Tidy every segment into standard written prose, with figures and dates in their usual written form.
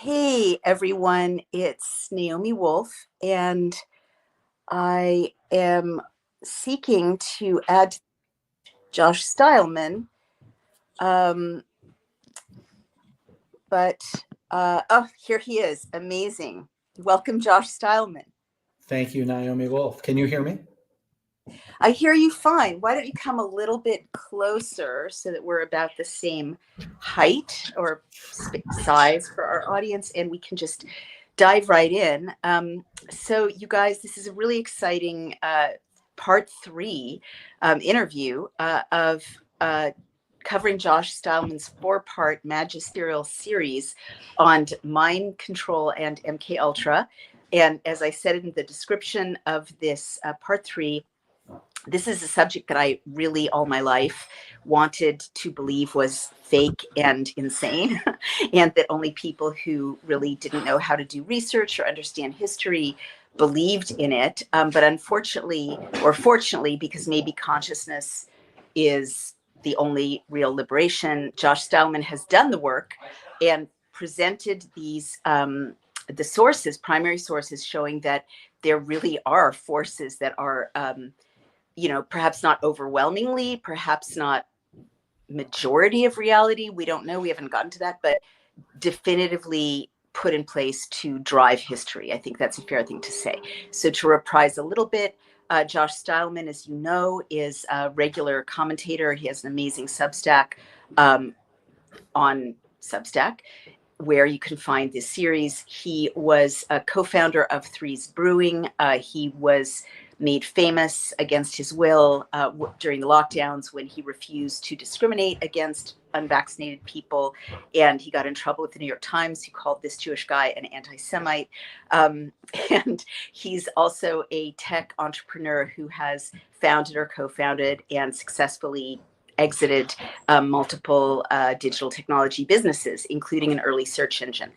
Hey everyone, it's Naomi Wolf, and I am seeking to add Josh Stylman, um, but oh, here he is. Amazing. Welcome, Josh Stylman. Thank you, Naomi Wolf. Can you hear me? I hear you fine. Why don't you come a little bit closer so that we're about the same height or size for our audience, and we can just dive right in. So, you guys, this is a really exciting part three interview of covering Josh Stylman's four-part magisterial series on mind control and MK Ultra. And as I said in the description of this part three, this is a subject that I really all my life wanted to believe was fake and insane, and that only people who really didn't know how to do research or understand history believed in it. But unfortunately, or fortunately, because maybe consciousness is the only real liberation, Josh Stylman has done the work and presented these the sources, primary sources, showing that there really are forces that are perhaps not overwhelmingly, perhaps not majority of reality. We don't know. We haven't gotten to that, but definitively put in place to drive history. I think that's a fair thing to say. So to reprise a little bit, Josh Stylman, as you know, is a regular commentator. He has an amazing Substack on Substack, where you can find this series. He was a co-founder of Threes Brewing. He was made famous against his will during the lockdowns when he refused to discriminate against unvaccinated people. And he got in trouble with the New York Times, who called this Jewish guy an anti-Semite. And he's also a tech entrepreneur who has founded or co-founded and successfully exited multiple digital technology businesses, including an early search engine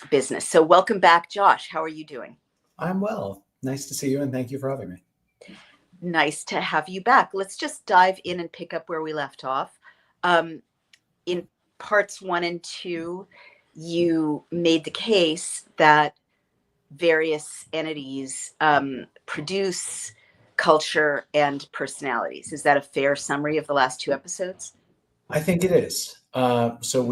business. So welcome back, Josh. How are you doing? I'm well. Nice to see you, and thank you for having me. Nice to have you back. Let's just dive in and pick up where we left off. In parts 1 and 2, you made the case that various entities produce culture and personalities. Is that a fair summary of the last 2 episodes? I think it is. So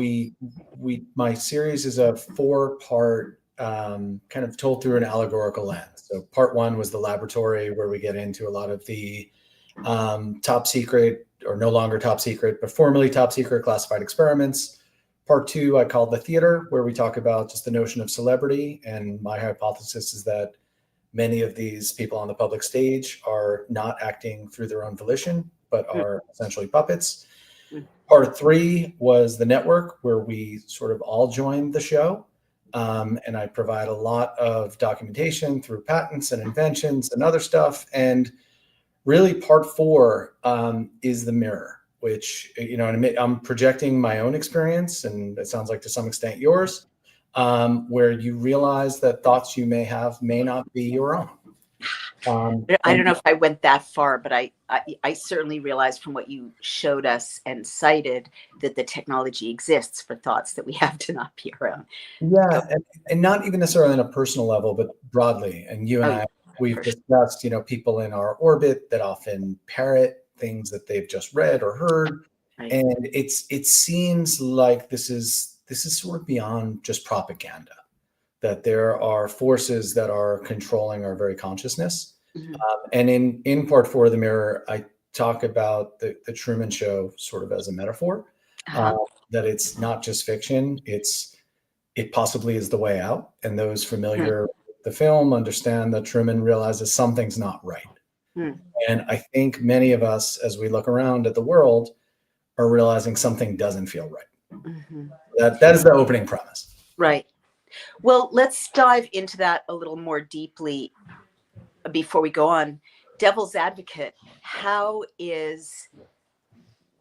my series is a 4-part, kind of told through an allegorical lens. So part 1 was the laboratory, where we get into a lot of the top secret, or no longer top secret, but formerly top secret classified experiments. Part 2, I called the theater, where we talk about just the notion of celebrity. And my hypothesis is that many of these people on the public stage are not acting through their own volition, but are essentially puppets. Part 3 was the network, where we sort of all joined the show. And I provide a lot of documentation through patents and inventions and other stuff. And really part 4 is the mirror, which, I'm projecting my own experience, and it sounds like to some extent yours, where you realize that thoughts you may have may not be your own. I don't know if I went that far, but I certainly realized from what you showed us and cited that the technology exists for thoughts that we have to not be our own. Yeah, and not even necessarily on a personal level, but broadly. And you and I, we've discussed, people in our orbit that often parrot things that they've just read or heard. Right. And it seems like this is sort of beyond just propaganda, that there are forces that are controlling our very consciousness. Mm-hmm. And in part 4 of the mirror, I talk about the Truman Show sort of as a metaphor, that it's not just fiction, it possibly is the way out. And those familiar with the film understand that Truman realizes something's not right. And I think many of us, as we look around at the world, are realizing something doesn't feel right. That is the opening premise. Right. Well, let's dive into that a little more deeply before we go on. Devil's advocate, how is,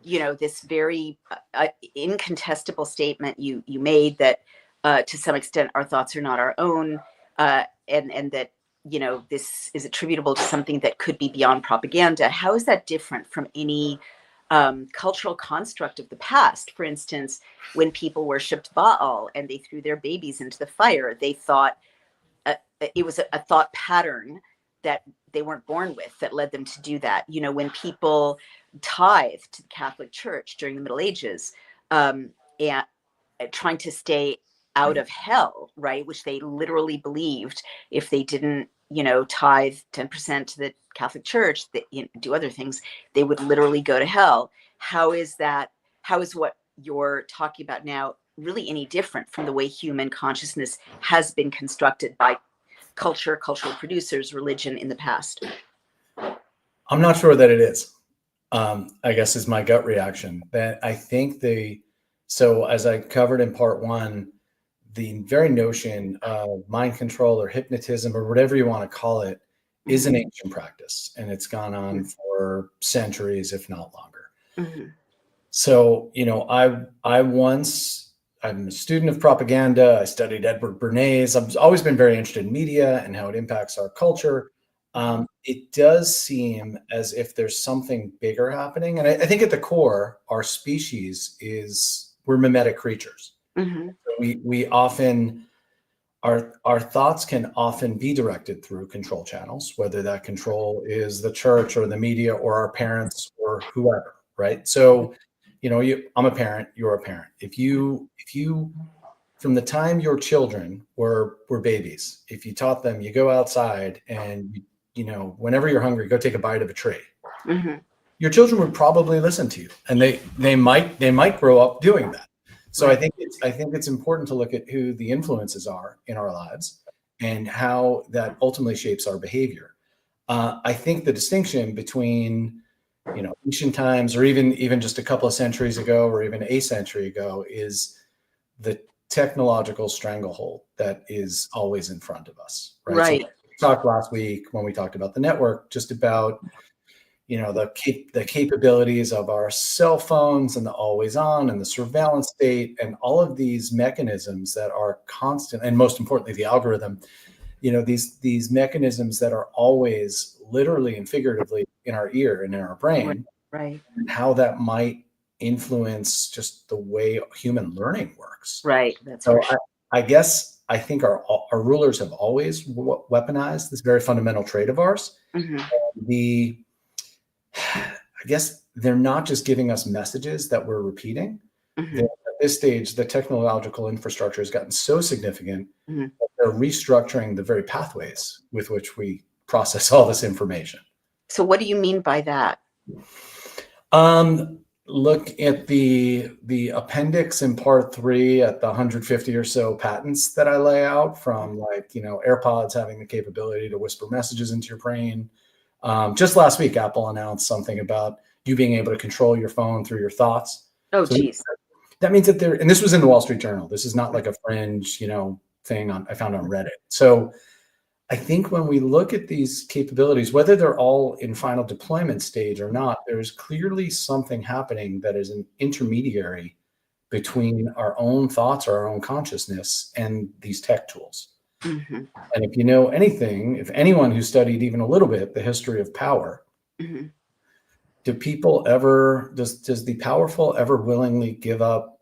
this very incontestable statement you made that to some extent our thoughts are not our own, and that, this is attributable to something that could be beyond propaganda. How is that different from any cultural construct of the past. For instance, when people worshipped Baal and they threw their babies into the fire, they thought it was a thought pattern that they weren't born with that led them to do that. You know, when people tithed to the Catholic Church during the Middle Ages, and trying to stay out of hell, right? Which they literally believed if they didn't, you know, tithe 10% to the Catholic Church, that, you know, do other things, they would literally go to hell. How is that? How is what you're talking about now really any different from the way human consciousness has been constructed by culture, cultural producers, religion in the past? I'm not sure that it is. I guess is my gut reaction. That I think so as I covered in part one, the very notion of mind control or hypnotism or whatever you want to call it is an ancient practice, and it's gone on for centuries, if not longer. Mm-hmm. So, you know, I'm a student of propaganda. I studied Edward Bernays. I've always been very interested in media and how it impacts our culture. It does seem as if there's something bigger happening. And I think at the core, our species we're mimetic creatures. Mm-hmm. We often, our thoughts can often be directed through control channels, whether that control is the church or the media or our parents or whoever, right? So, you know, I'm a parent, you're a parent. If you from the time your children were babies, if you taught them, you go outside and you know, whenever you're hungry, go take a bite of a tree. Mm-hmm. Your children would probably listen to you, and they might grow up doing that. So Right. I think it's important to look at who the influences are in our lives and how that ultimately shapes our behavior. I think the distinction between, you know, ancient times or even just a couple of centuries ago or even a century ago is the technological stranglehold that is always in front of us, right? Right. So we talked last week when we talked about the network, just about, you know, the capabilities of our cell phones and the always on and the surveillance state and all of these mechanisms that are constant, and most importantly, the algorithm, you know, these mechanisms that are always literally and figuratively in our ear and in our brain, Right. and how that might influence just the way human learning works. Right. That's So for sure. I guess I think our rulers have always weaponized this very fundamental trait of ours. Mm-hmm. I guess they're not just giving us messages that we're repeating. Mm-hmm. At this stage, the technological infrastructure has gotten so significant Mm-hmm. that they're restructuring the very pathways with which we process all this information. So what do you mean by that? Look at the appendix in part 3 at the 150 or so patents that I lay out, from, like, you know, AirPods having the capability to whisper messages into your brain. Just last week, Apple announced something about you being able to control your phone through your thoughts. Oh, So geez. that means that and this was in the Wall Street Journal. This is not like a fringe, you know, thing I found on Reddit. So I think when we look at these capabilities, whether they're all in final deployment stage or not, there's clearly something happening that is an intermediary between our own thoughts or our own consciousness and these tech tools. Mm-hmm. And if you know anything, if anyone who studied even a little bit the history of power, Mm-hmm. does the powerful ever willingly give up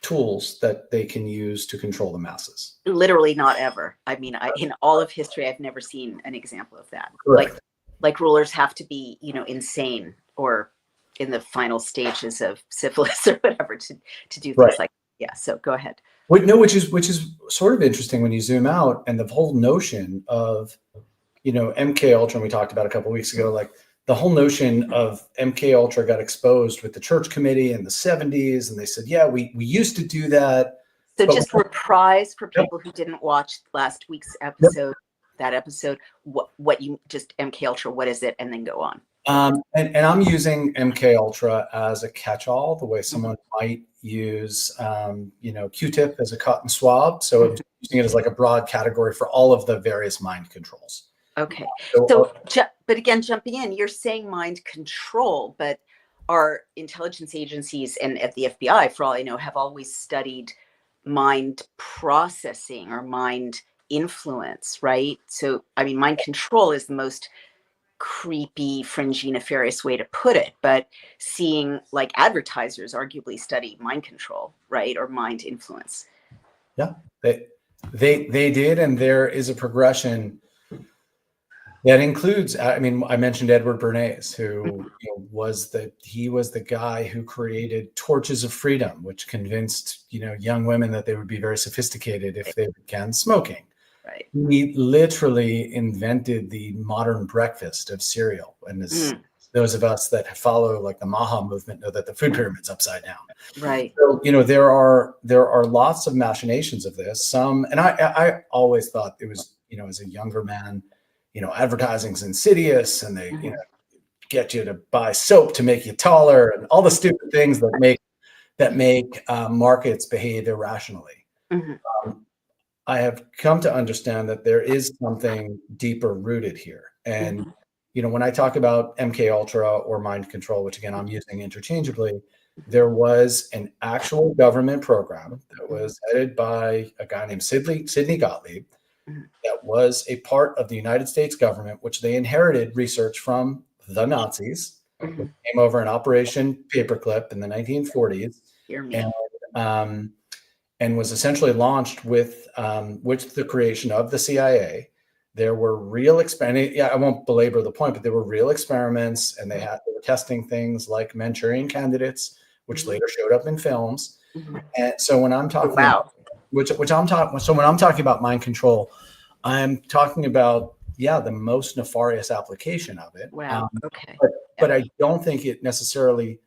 tools that they can use to control the masses? Literally not ever. I mean, in all of history, I've never seen an example of that. Correct. Like rulers have to be, you know, insane or in the final stages of syphilis or whatever to do things Right. like, yeah. So go ahead. Which is sort of interesting when you zoom out, and the whole notion of, you know, MK Ultra, we talked about a couple of weeks ago, like the whole notion of MK Ultra got exposed with the church committee in the 70s, and they said, yeah, we used to do that. So But just reprise for people who didn't watch last week's episode, that episode, what you just MK Ultra, what is it? And then go on. And I'm using MK Ultra as a catch-all, the way someone might use, you know, Q-tip as a cotton swab. So I'm using it as like a broad category for all of the various mind controls. Okay. So but again, jumping in, you're saying mind control, but our intelligence agencies and at the FBI, for all I know, have always studied mind processing or mind influence, right? So, I mean, mind control is the most creepy, fringy, nefarious way to put it, but seeing like advertisers arguably study mind control, right? Or mind influence. Yeah, they did, and there is a progression that includes. I mean, I mentioned Edward Bernays, who was the guy who created torches of freedom, which convinced young women that they would be very sophisticated if they began smoking. Right. He literally invented the modern breakfast of cereal, and as those of us that follow like the Maha movement know that the food pyramid's upside down. Right. So there are lots of machinations of this. Some, and I always thought it was as a younger man, advertising's insidious, and they get you to buy soap to make you taller, and all the stupid things that make markets behave irrationally. I have come to understand that there is something deeper rooted here. And, when I talk about MK Ultra or mind control, which again, I'm using interchangeably, there was an actual government program that was headed by a guy named Sidney Gottlieb that was a part of the United States government, which they inherited research from the Nazis, which came over in Operation Paperclip in the 1940s. And was essentially launched with the creation of the CIA. There were real experiments. Yeah, I won't belabor the point, but there were real experiments, and they were testing things like Manchurian candidates, which later showed up in films. And so when I'm talking, so when I'm talking about mind control, I'm talking about the most nefarious application of it. But I don't think it necessarily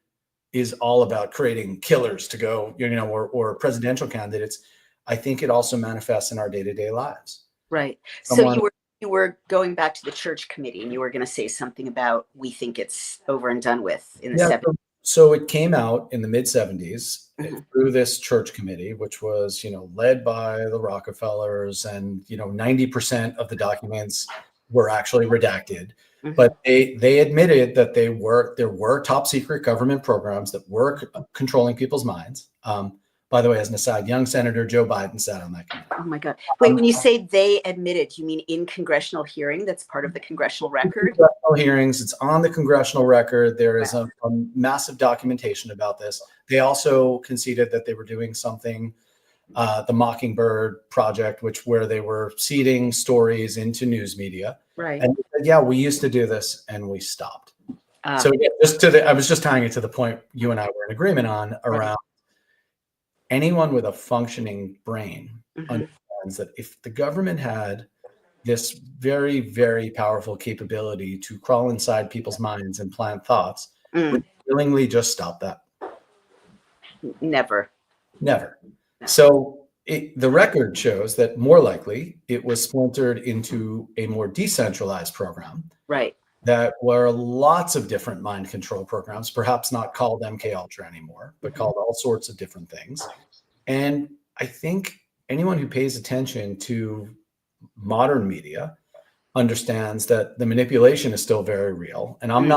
is all about creating killers to go, or presidential candidates. I think it also manifests in our day-to-day lives. Right. So you were going back to the church committee, and you were going to say something about we think it's over and done with in the 70s. So it came out in the mid 70s through this church committee, which was, led by the Rockefellers, and 90% of the documents were actually redacted. But they admitted that there were top secret government programs that were controlling people's minds. By the way, as an aside, young Senator Joe Biden sat on that committee. Oh my God! Wait, when you say they admitted, you mean in congressional hearing? That's part of the congressional record. Congressional hearings. It's on the congressional record. There is a massive documentation about this. They also conceded that they were doing something. The Mockingbird Project, where they were seeding stories into news media. Right. And they said, we used to do this and we stopped. So I was just tying it to the point you and I were in agreement on around anyone with a functioning brain understands that if the government had this very, very powerful capability to crawl inside people's minds and plant thoughts, would willingly just stop that? Never. So the record shows that more likely it was splintered into a more decentralized program. Right. That were lots of different mind control programs, perhaps not called MK Ultra anymore, but called all sorts of different things. And I think anyone who pays attention to modern media understands that the manipulation is still very real. And I'm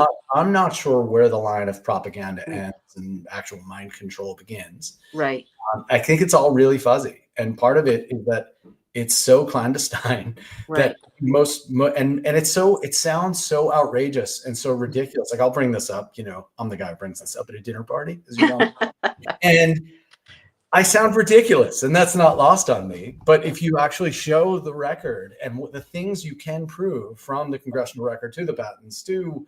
not sure where the line of propaganda ends and actual mind control begins. Right. I think it's all really fuzzy. And part of it is that it's so clandestine that it sounds so outrageous and so ridiculous. Like, I'll bring this up, I'm the guy who brings this up at a dinner party, as you know. And I sound ridiculous, and that's not lost on me. But if you actually show the record and the things you can prove from the congressional record to the patents to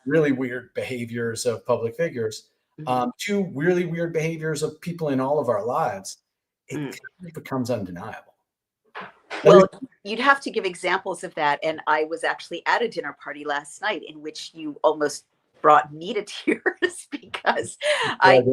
really weird behaviors of public figures, to really weird behaviors of people in all of our lives, it kind of becomes undeniable. Well, you'd have to give examples of that. And I was actually at a dinner party last night in which you almost brought me to tears because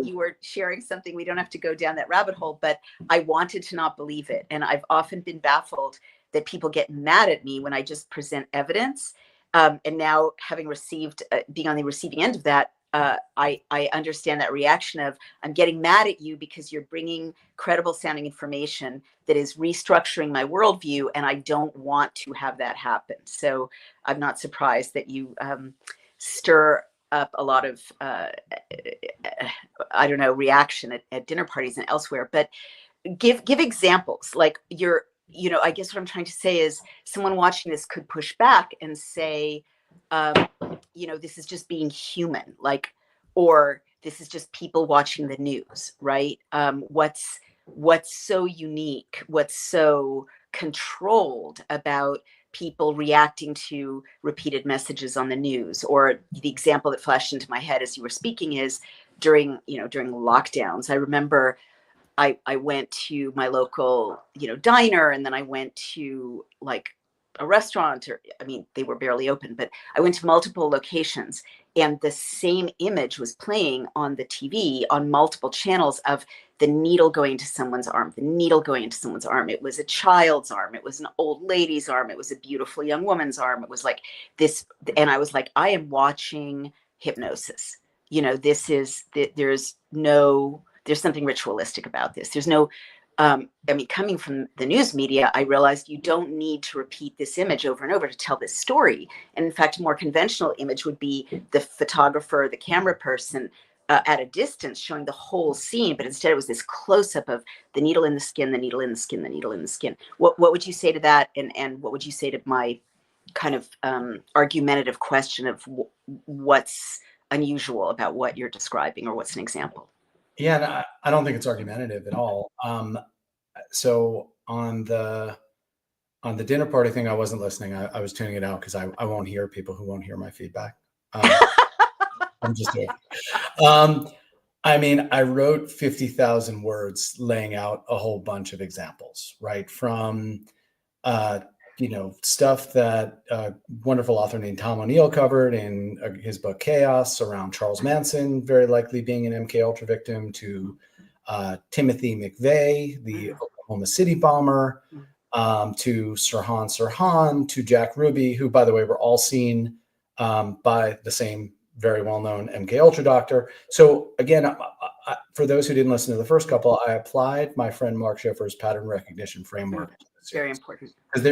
you were sharing something. We don't have to go down that rabbit hole, but I wanted to not believe it. And I've often been baffled that people get mad at me when I just present evidence. And now, having received, being on the receiving end of that, I understand that reaction of, I'm getting mad at you because you're bringing credible sounding information that is restructuring my worldview, and I don't want to have that happen. So I'm not surprised that you stir up a lot of, reaction at dinner parties and elsewhere. But give examples. Like, I guess what I'm trying to say is someone watching this could push back and say, this is just being human, like, or this is just people watching the news, right? What's so unique, what's so controlled about people reacting to repeated messages on the news? Or the example that flashed into my head as you were speaking is during lockdowns. I remember I went to my local, diner, and then I went to like a restaurant, or I mean, they were barely open, but I went to multiple locations, and the same image was playing on the TV on multiple channels of the needle going into someone's arm, the needle going into someone's arm. It was a child's arm. It was an old lady's arm. It was a beautiful young woman's arm. It was like this. And I was like, I am watching hypnosis. There's something ritualistic about this. There's no, coming from the news media, I realized you don't need to repeat this image over and over to tell this story. And in fact, a more conventional image would be the photographer, the camera person at a distance showing the whole scene, but instead it was this close-up of the needle in the skin, the needle in the skin, the needle in the skin. What would you say to that? And what would you say to my kind of argumentative question of what's unusual about what you're describing, or what's an example? Yeah, no, I don't think it's argumentative at all. So on the dinner party thing, I wasn't listening. I was tuning it out because I won't hear people who won't hear my feedback. I'm just joking. I wrote 50,000 words laying out a whole bunch of examples, right? From stuff that a wonderful author named Tom O'Neill covered in his book Chaos, around Charles Manson very likely being an MK Ultra victim, to Timothy McVeigh, the Oklahoma City bomber, to Sirhan Sirhan, to Jack Ruby, who, by the way, were all seen by the same very well-known MK Ultra doctor. So again, for those who didn't listen to the first couple, I applied my friend Mark Schiffer's pattern recognition framework. Very important. Because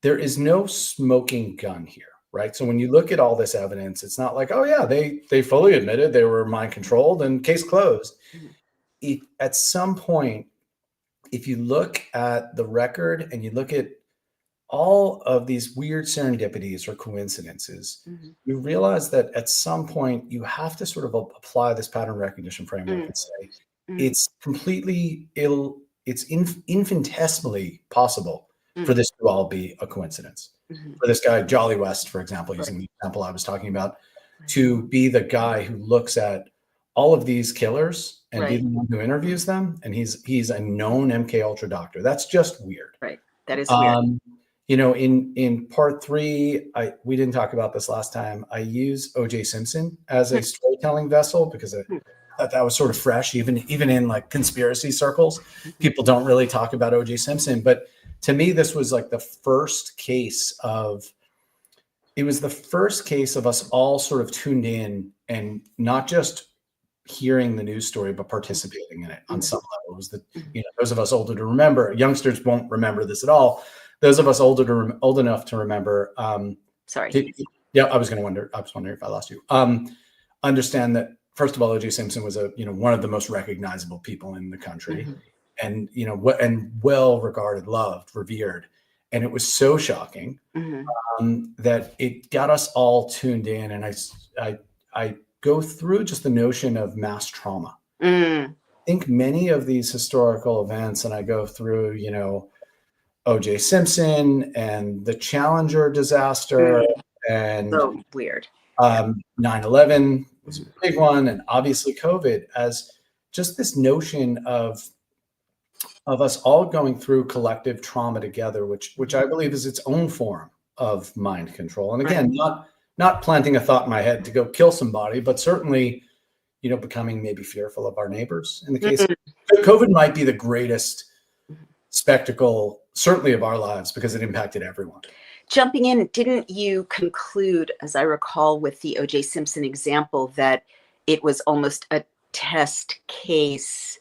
there is no smoking gun here, right? So when you look at all this evidence, it's not like, oh yeah, they fully admitted they were mind controlled and case closed. At some point, if you look at the record and you look at all of these weird serendipities or coincidences, you realize that at some point you have to sort of apply this pattern recognition framework and say, it's completely it's infinitesimally possible for this to all be a coincidence. For this guy, Jolly West, for example, using the example I was talking about, to be the guy who looks at all of these killers and be the one who interviews them, and he's a known MK Ultra doctor. That's just weird. Right. That is weird. In part 3, we didn't talk about this last time. I use O.J. Simpson as a storytelling vessel because that was sort of fresh, even in like conspiracy circles. People don't really talk about O.J. Simpson, but to me, this was like the first case of us all sort of tuned in and not just hearing the news story, but participating in it on some level. It was those of us older to remember. Youngsters won't remember this at all. Those of us old enough to remember. Sorry. I was wondering if I lost you. Understand that, first of all, O.J. Simpson was one of the most recognizable people in the country, and well regarded, loved, revered, and it was so shocking that it got us all tuned in. And I go through just the notion of mass trauma. I think many of these historical events, and I go through, O.J. Simpson and the Challenger disaster, and so weird. 9/11 was a big one, and obviously COVID, as just this notion of us all going through collective trauma together, which I believe is its own form of mind control. And again, not planting a thought in my head to go kill somebody, but certainly, becoming maybe fearful of our neighbors. In the case of COVID, might be the greatest spectacle, certainly of our lives, because it impacted everyone. Jumping in, didn't you conclude, as I recall, with the O.J. Simpson example, that it was almost a test case?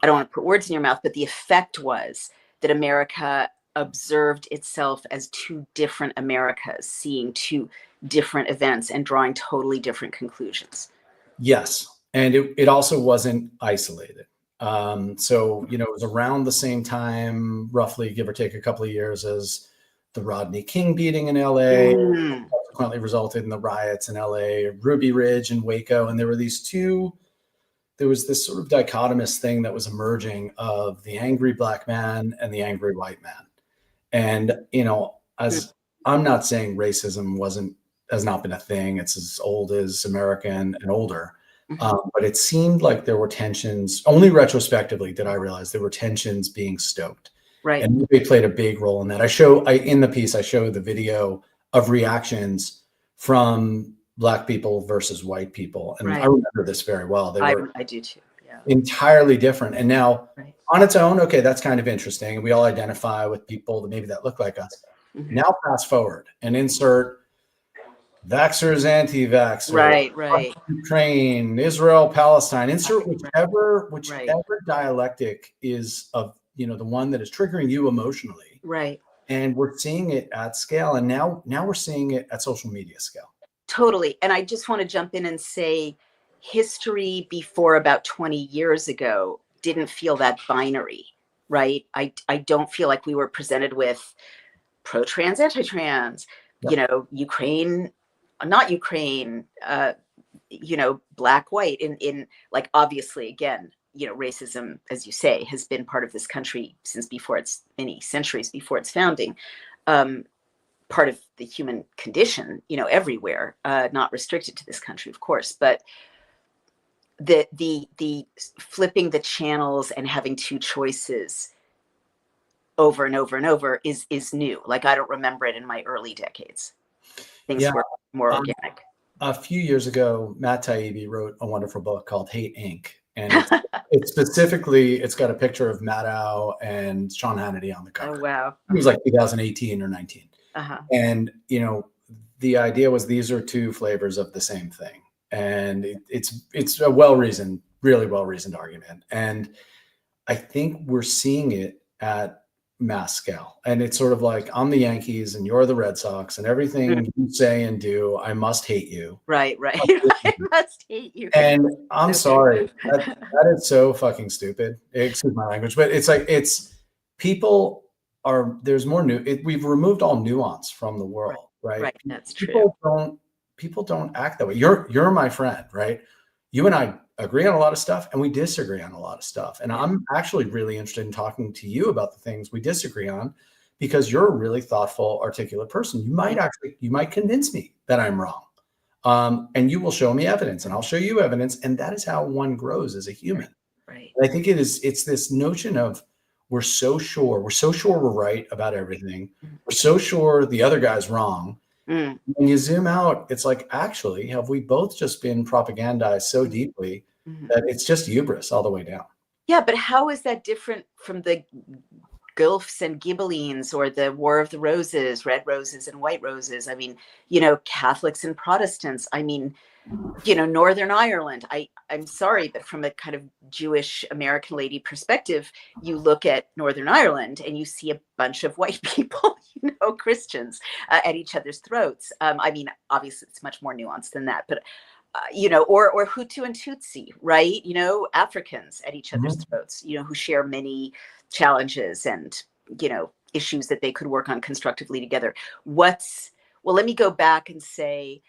I don't want to put words in your mouth, but the effect was that America observed itself as two different Americas, seeing two different events and drawing totally different conclusions. Yes. And it also wasn't isolated. So, it was around the same time, roughly, give or take a couple of years, as the Rodney King beating in LA, a couple subsequently resulted in the riots in LA, Ruby Ridge and Waco. And there was this sort of dichotomous thing that was emerging of the angry black man and the angry white man. And, as I'm not saying racism has not been a thing. It's as old as American and older. But it seemed like there were tensions. Only retrospectively did I realize there were tensions being stoked. Right. And they played a big role in that. In the piece, I show the video of reactions from black people versus white people. And I remember this very well. I do too. Yeah. Entirely different. And now on its own, okay, that's kind of interesting. And we all identify with people that look like us. Now fast forward and insert vaxxers, anti-vaxxers, right. Ukraine, Israel, Palestine, insert whichever dialectic is of, the one that is triggering you emotionally. Right. And we're seeing it at scale. And now we're seeing it at social media scale. Totally. And I just want to jump in and say history before about 20 years ago didn't feel that binary, right? I don't feel like we were presented with pro-trans, anti-trans, Ukraine, not Ukraine, black, white, in like, obviously, again, racism, as you say, has been part of this country since many centuries before its founding, part of the human condition, everywhere, not restricted to this country, of course, but the flipping the channels and having two choices over and over and over is new. Like, I don't remember it in my early decades. Things were more organic. A few years ago, Matt Taibbi wrote a wonderful book called Hate Inc. And it's got a picture of Maddow and Sean Hannity on the cover. Oh, wow. It was like 2018 or 19. And, the idea was these are two flavors of the same thing. And it's a really well-reasoned argument. And I think we're seeing it at mass scale. And it's sort of like, I'm the Yankees and you're the Red Sox, and everything you say and do, I must hate you. Right. I must hate you. And I'm sorry, that is so fucking stupid. Excuse my language, but it's like, there's more we've removed all nuance from the world, right? Right, that's true. People don't act that way. You're my friend, right? You and I agree on a lot of stuff and we disagree on a lot of stuff. And I'm actually really interested in talking to you about the things we disagree on, because you're a really thoughtful, articulate person. You might convince me that I'm wrong. And you will show me evidence and I'll show you evidence. And that is how one grows as a human. Right. And I think it's this notion of, we're so sure we're right about everything. We're so sure the other guy's wrong. When you zoom out, it's like, actually, have we both just been propagandized so deeply that it's just hubris all the way down? Yeah, but how is that different from the Guelphs and Ghibellines or the War of the Roses, red roses and white roses? I mean, Catholics and Protestants. I mean, Northern Ireland. I'm sorry, but from a kind of Jewish American lady perspective, you look at Northern Ireland and you see a bunch of white people, Christians at each other's throats. I mean, obviously it's much more nuanced than that, but or Hutu and Tutsi, right? Africans at each other's throats, who share many challenges and, issues that they could work on constructively together. Well, let me go back and say,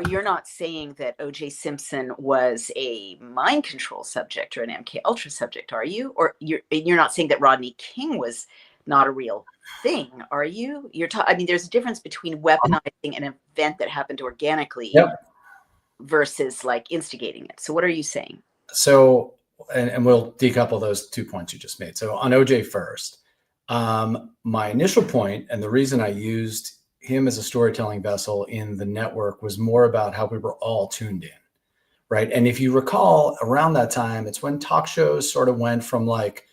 you're not saying that O.J. Simpson was a mind control subject or an MK Ultra subject, are you? Or you're not saying that Rodney King was not a real thing, are you? I mean, there's a difference between weaponizing an event that happened organically versus like instigating it. So what are you saying? So, and we'll decouple those 2 points you just made. So on OJ first, my initial point, and the reason I used him as a storytelling vessel in the network, was more about how we were all tuned in, right? And if you recall, around that time, it's when talk shows sort of went from like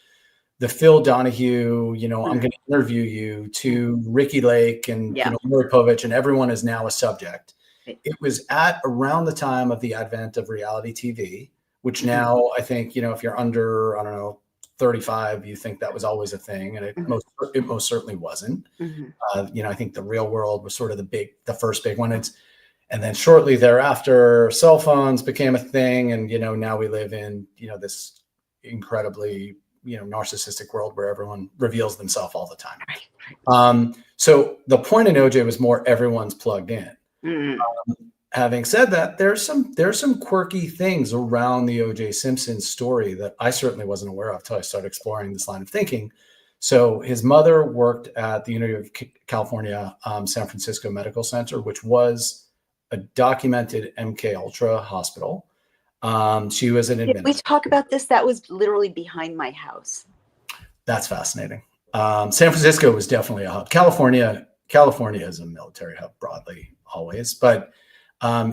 the Phil Donahue, I'm going to interview you, to Ricky Lake and Maury Povich, and everyone is now a subject. It was at around the time of the advent of reality TV, which now I think, if you're under, I don't know, 35, you think that was always a thing, and it most certainly wasn't. I think the Real World was sort of the first big one. And then shortly thereafter, cell phones became a thing, and now we live in this incredibly narcissistic world where everyone reveals themselves all the time. So the point in OJ was more everyone's plugged in. Mm. Having said that, there's some quirky things around the O.J. Simpson story that I certainly wasn't aware of until I started exploring this line of thinking. So his mother worked at the University of California, San Francisco Medical Center, which was a documented MK Ultra hospital. She was an Did we administrator. talk about this? That was literally behind my house. That's fascinating. San Francisco was definitely a hub. California is a military hub broadly, always. But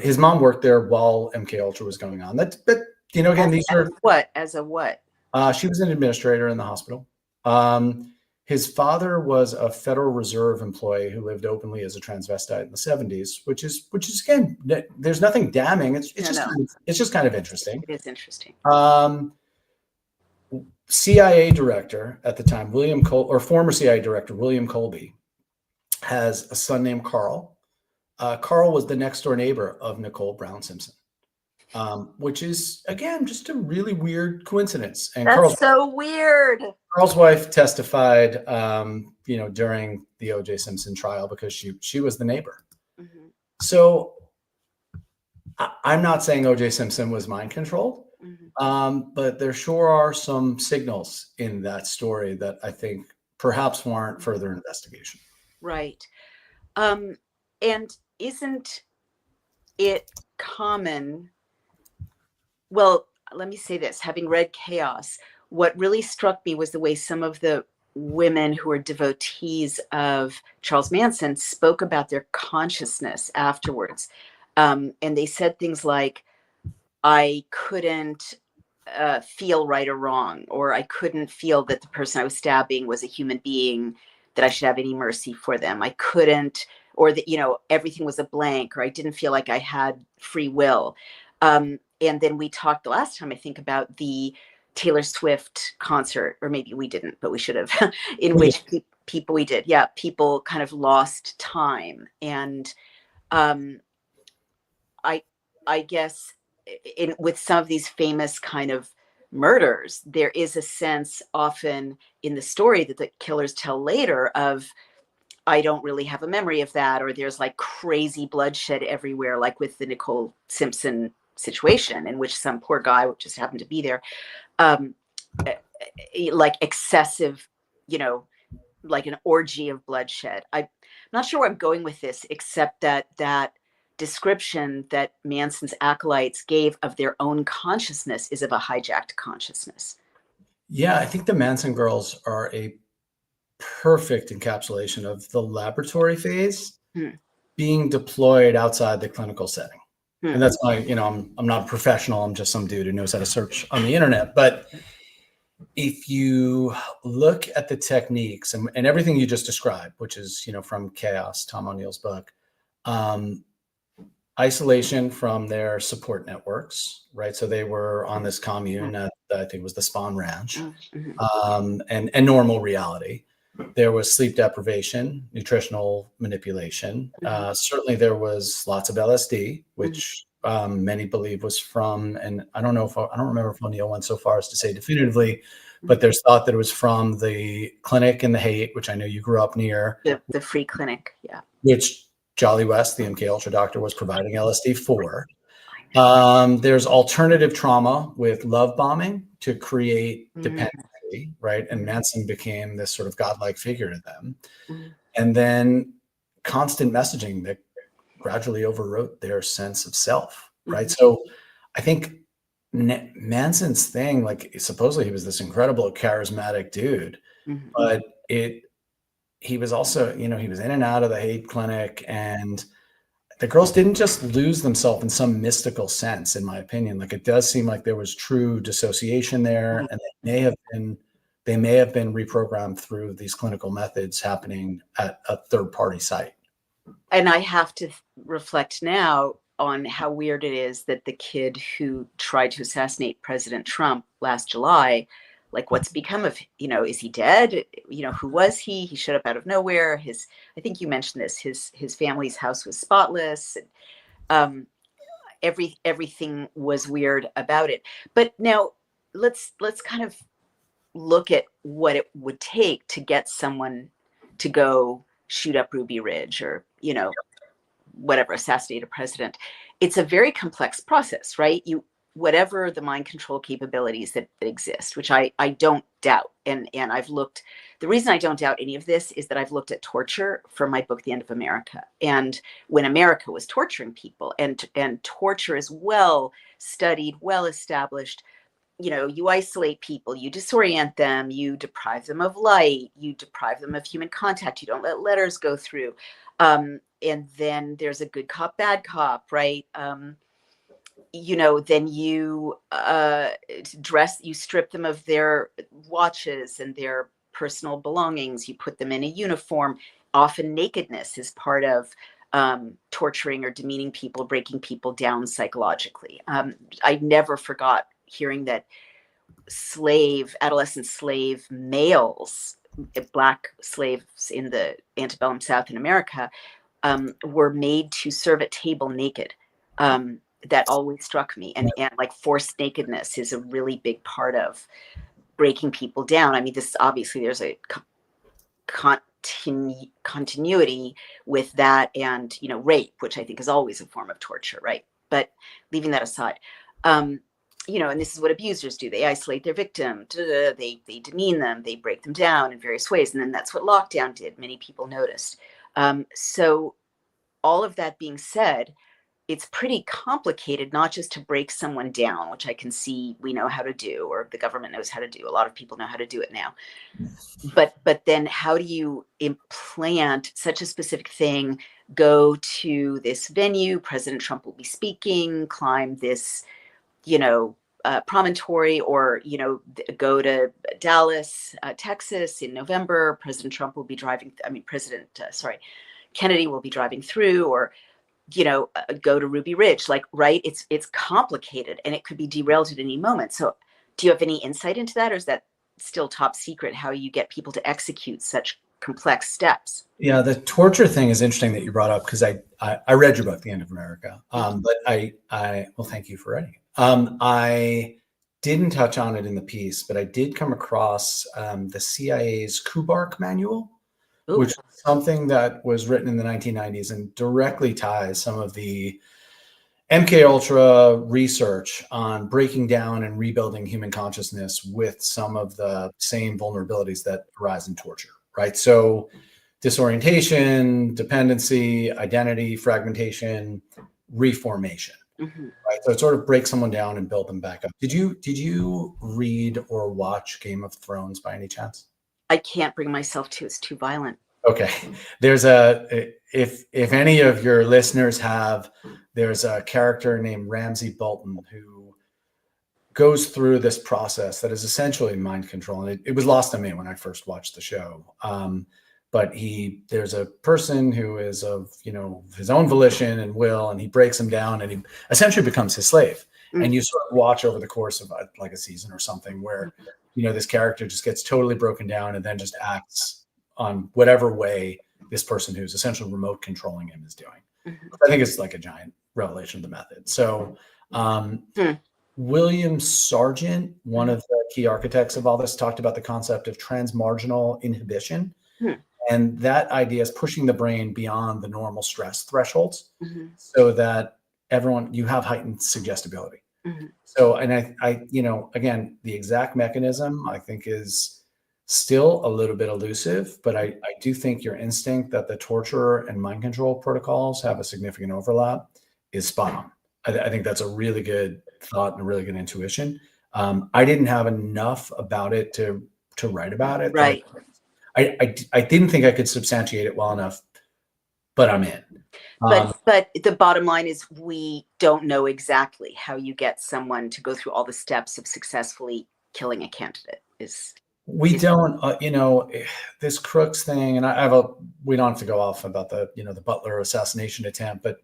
his mom worked there while MK Ultra was going on. But again, these are What? As a what? she was an administrator in the hospital. His father was a Federal Reserve employee who lived openly as a transvestite in the 70s, which is again, there's nothing damning. It's just kind of interesting. It is interesting. CIA director at the time, former CIA director William Colby, has a son named Carl. Carl was the next door neighbor of Nicole Brown Simpson, which is, again, just a really weird coincidence. And That's so weird. Carl's wife testified, during the O.J. Simpson trial because she was the neighbor. Mm-hmm. So I'm not saying O.J. Simpson was mind controlled. Mm-hmm. But there sure are some signals in that story that I think perhaps warrant further investigation. Right. And isn't it common? Well, let me say this. Having read Chaos, what really struck me was the way some of the women who are devotees of Charles Manson spoke about their consciousness afterwards. And they said things like, I couldn't feel right or wrong, or I couldn't feel that the person I was stabbing was a human being, that I should have any mercy for them. I couldn't, or that, everything was a blank, or I didn't feel like I had free will. And then we talked the last time, I think, about the Taylor Swift concert, or maybe we didn't, but we should have, in which people we did. Yeah. People kind of lost time. And I guess with some of these famous kind of murders, there is a sense often in the story that the killers tell later of, I don't really have a memory of that, or there's like crazy bloodshed everywhere, like with the Nicole Simpson situation, in which some poor guy just happened to be there, like excessive, like an orgy of bloodshed. I'm not sure where I'm going with this, except that description that Manson's acolytes gave of their own consciousness is of a hijacked consciousness. Yeah, I think the Manson girls are a perfect encapsulation of the laboratory phase being deployed outside the clinical setting. And that's why, I'm not a professional. I'm just some dude who knows how to search on the internet. But if you look at the techniques and everything you just described, which is, from Chaos, Tom O'Neill's book, isolation from their support networks, right? So they were on this commune at, I think it was the Spawn Ranch, and normal reality. There was sleep deprivation, nutritional manipulation. Certainly there was lots of LSD, which many believe was from, and I don't remember if O'Neill went so far as to say definitively, but there's thought that it was from the clinic in the Haight, which I know you grew up near. The free clinic, yeah. Which Jolly West, the MK Ultra doctor, was providing LSD for. There's alternative trauma with love bombing to create dependency, right? And Manson became this sort of godlike figure to them. And then constant messaging that gradually overwrote their sense of self, right? So I think Manson's thing, like supposedly he was this incredible charismatic dude, but he was also, he was in and out of the Haight clinic, and the girls didn't just lose themselves in some mystical sense, in my opinion. Like, it does seem like there was true dissociation there, and they may have been reprogrammed through these clinical methods happening at a third-party site. And I have to reflect now on how weird it is that the kid who tried to assassinate President Trump last July, like, what's become of, is he dead? Who was he? He showed up out of nowhere. I think you mentioned this, his family's house was spotless. Everything was weird about it. But now let's kind of look at what it would take to get someone to go shoot up Ruby Ridge, or, whatever, assassinate a president. It's a very complex process, right? Whatever the mind control capabilities that exist, which I don't doubt. And I've looked, the reason I don't doubt any of this is that I've looked at torture for my book, The End of America. And when America was torturing people, and torture is well studied, well established, you isolate people, you disorient them, you deprive them of light, you deprive them of human contact, you don't let letters go through. And then there's a good cop, bad cop, right? Then you you strip them of their watches and their personal belongings, you put them in a uniform. Often nakedness is part of torturing or demeaning people, breaking people down psychologically. I never forgot hearing that adolescent slave males, Black slaves in the antebellum South in America, were made to serve at table naked. That always struck me. And like forced nakedness is a really big part of breaking people down. I mean, this obviously there's a continuity with that, and rape, which I think is always a form of torture, right? But leaving that aside, and this is what abusers do. They isolate their victim, they demean them, they break them down in various ways. And then that's what lockdown did. Many people noticed. So all of that being said, it's pretty complicated, not just to break someone down, which I can see we know how to do, or the government knows how to do. A lot of people know how to do it now. But then how do you implant such a specific thing, go to this venue, President Trump will be speaking, climb this, promontory, or, go to Dallas, Texas in November, President Trump will be Kennedy will be driving through, or, go to Ruby Ridge, right? It's complicated, and it could be derailed at any moment. So do you have any insight into that, or is that still top secret, how you get people to execute such complex steps? Yeah, the torture thing is interesting that you brought up, because I read your book, The End of America. But well, thank you for writing it. I didn't touch on it in the piece, but I did come across the CIA's Kubark manual, Ooh. which is something that was written in the 1990s and directly ties some of the MK Ultra research on breaking down and rebuilding human consciousness with some of the same vulnerabilities that arise in torture, right? So disorientation, dependency, identity, fragmentation, reformation. Mm-hmm. Right. So it sort of breaks someone down and build them back up. Did you read or watch Game of Thrones by any chance? I can't bring myself to. It's too violent. Okay. There's if any of your listeners have, there's a character named Ramsay Bolton who goes through this process that is essentially mind control. And it was lost on me when I first watched the show. But there's a person who is of, his own volition and will, and he breaks him down, and he essentially becomes his slave. Mm-hmm. And you sort of watch over the course of like a season or something where, this character just gets totally broken down and then just acts on whatever way this person who's essentially remote controlling him is doing. Mm-hmm. I think it's like a giant revelation of the method. So William Sargent, one of the key architects of all this, talked about the concept of transmarginal inhibition. Mm-hmm. And that idea is pushing the brain beyond the normal stress thresholds, mm-hmm. so that you have heightened suggestibility. Mm-hmm. So, and I, again, the exact mechanism I think is still a little bit elusive, but I do think your instinct that the torture and mind control protocols have a significant overlap is spot on. I think that's a really good thought and a really good intuition. I didn't have enough about it to write about it. Right. I didn't think I could substantiate it well enough, but I'm in. But the bottom line is we don't know exactly how you get someone to go through all the steps of successfully killing a candidate. Don't, this Crooks thing, and we don't have to go off about the Butler assassination attempt, but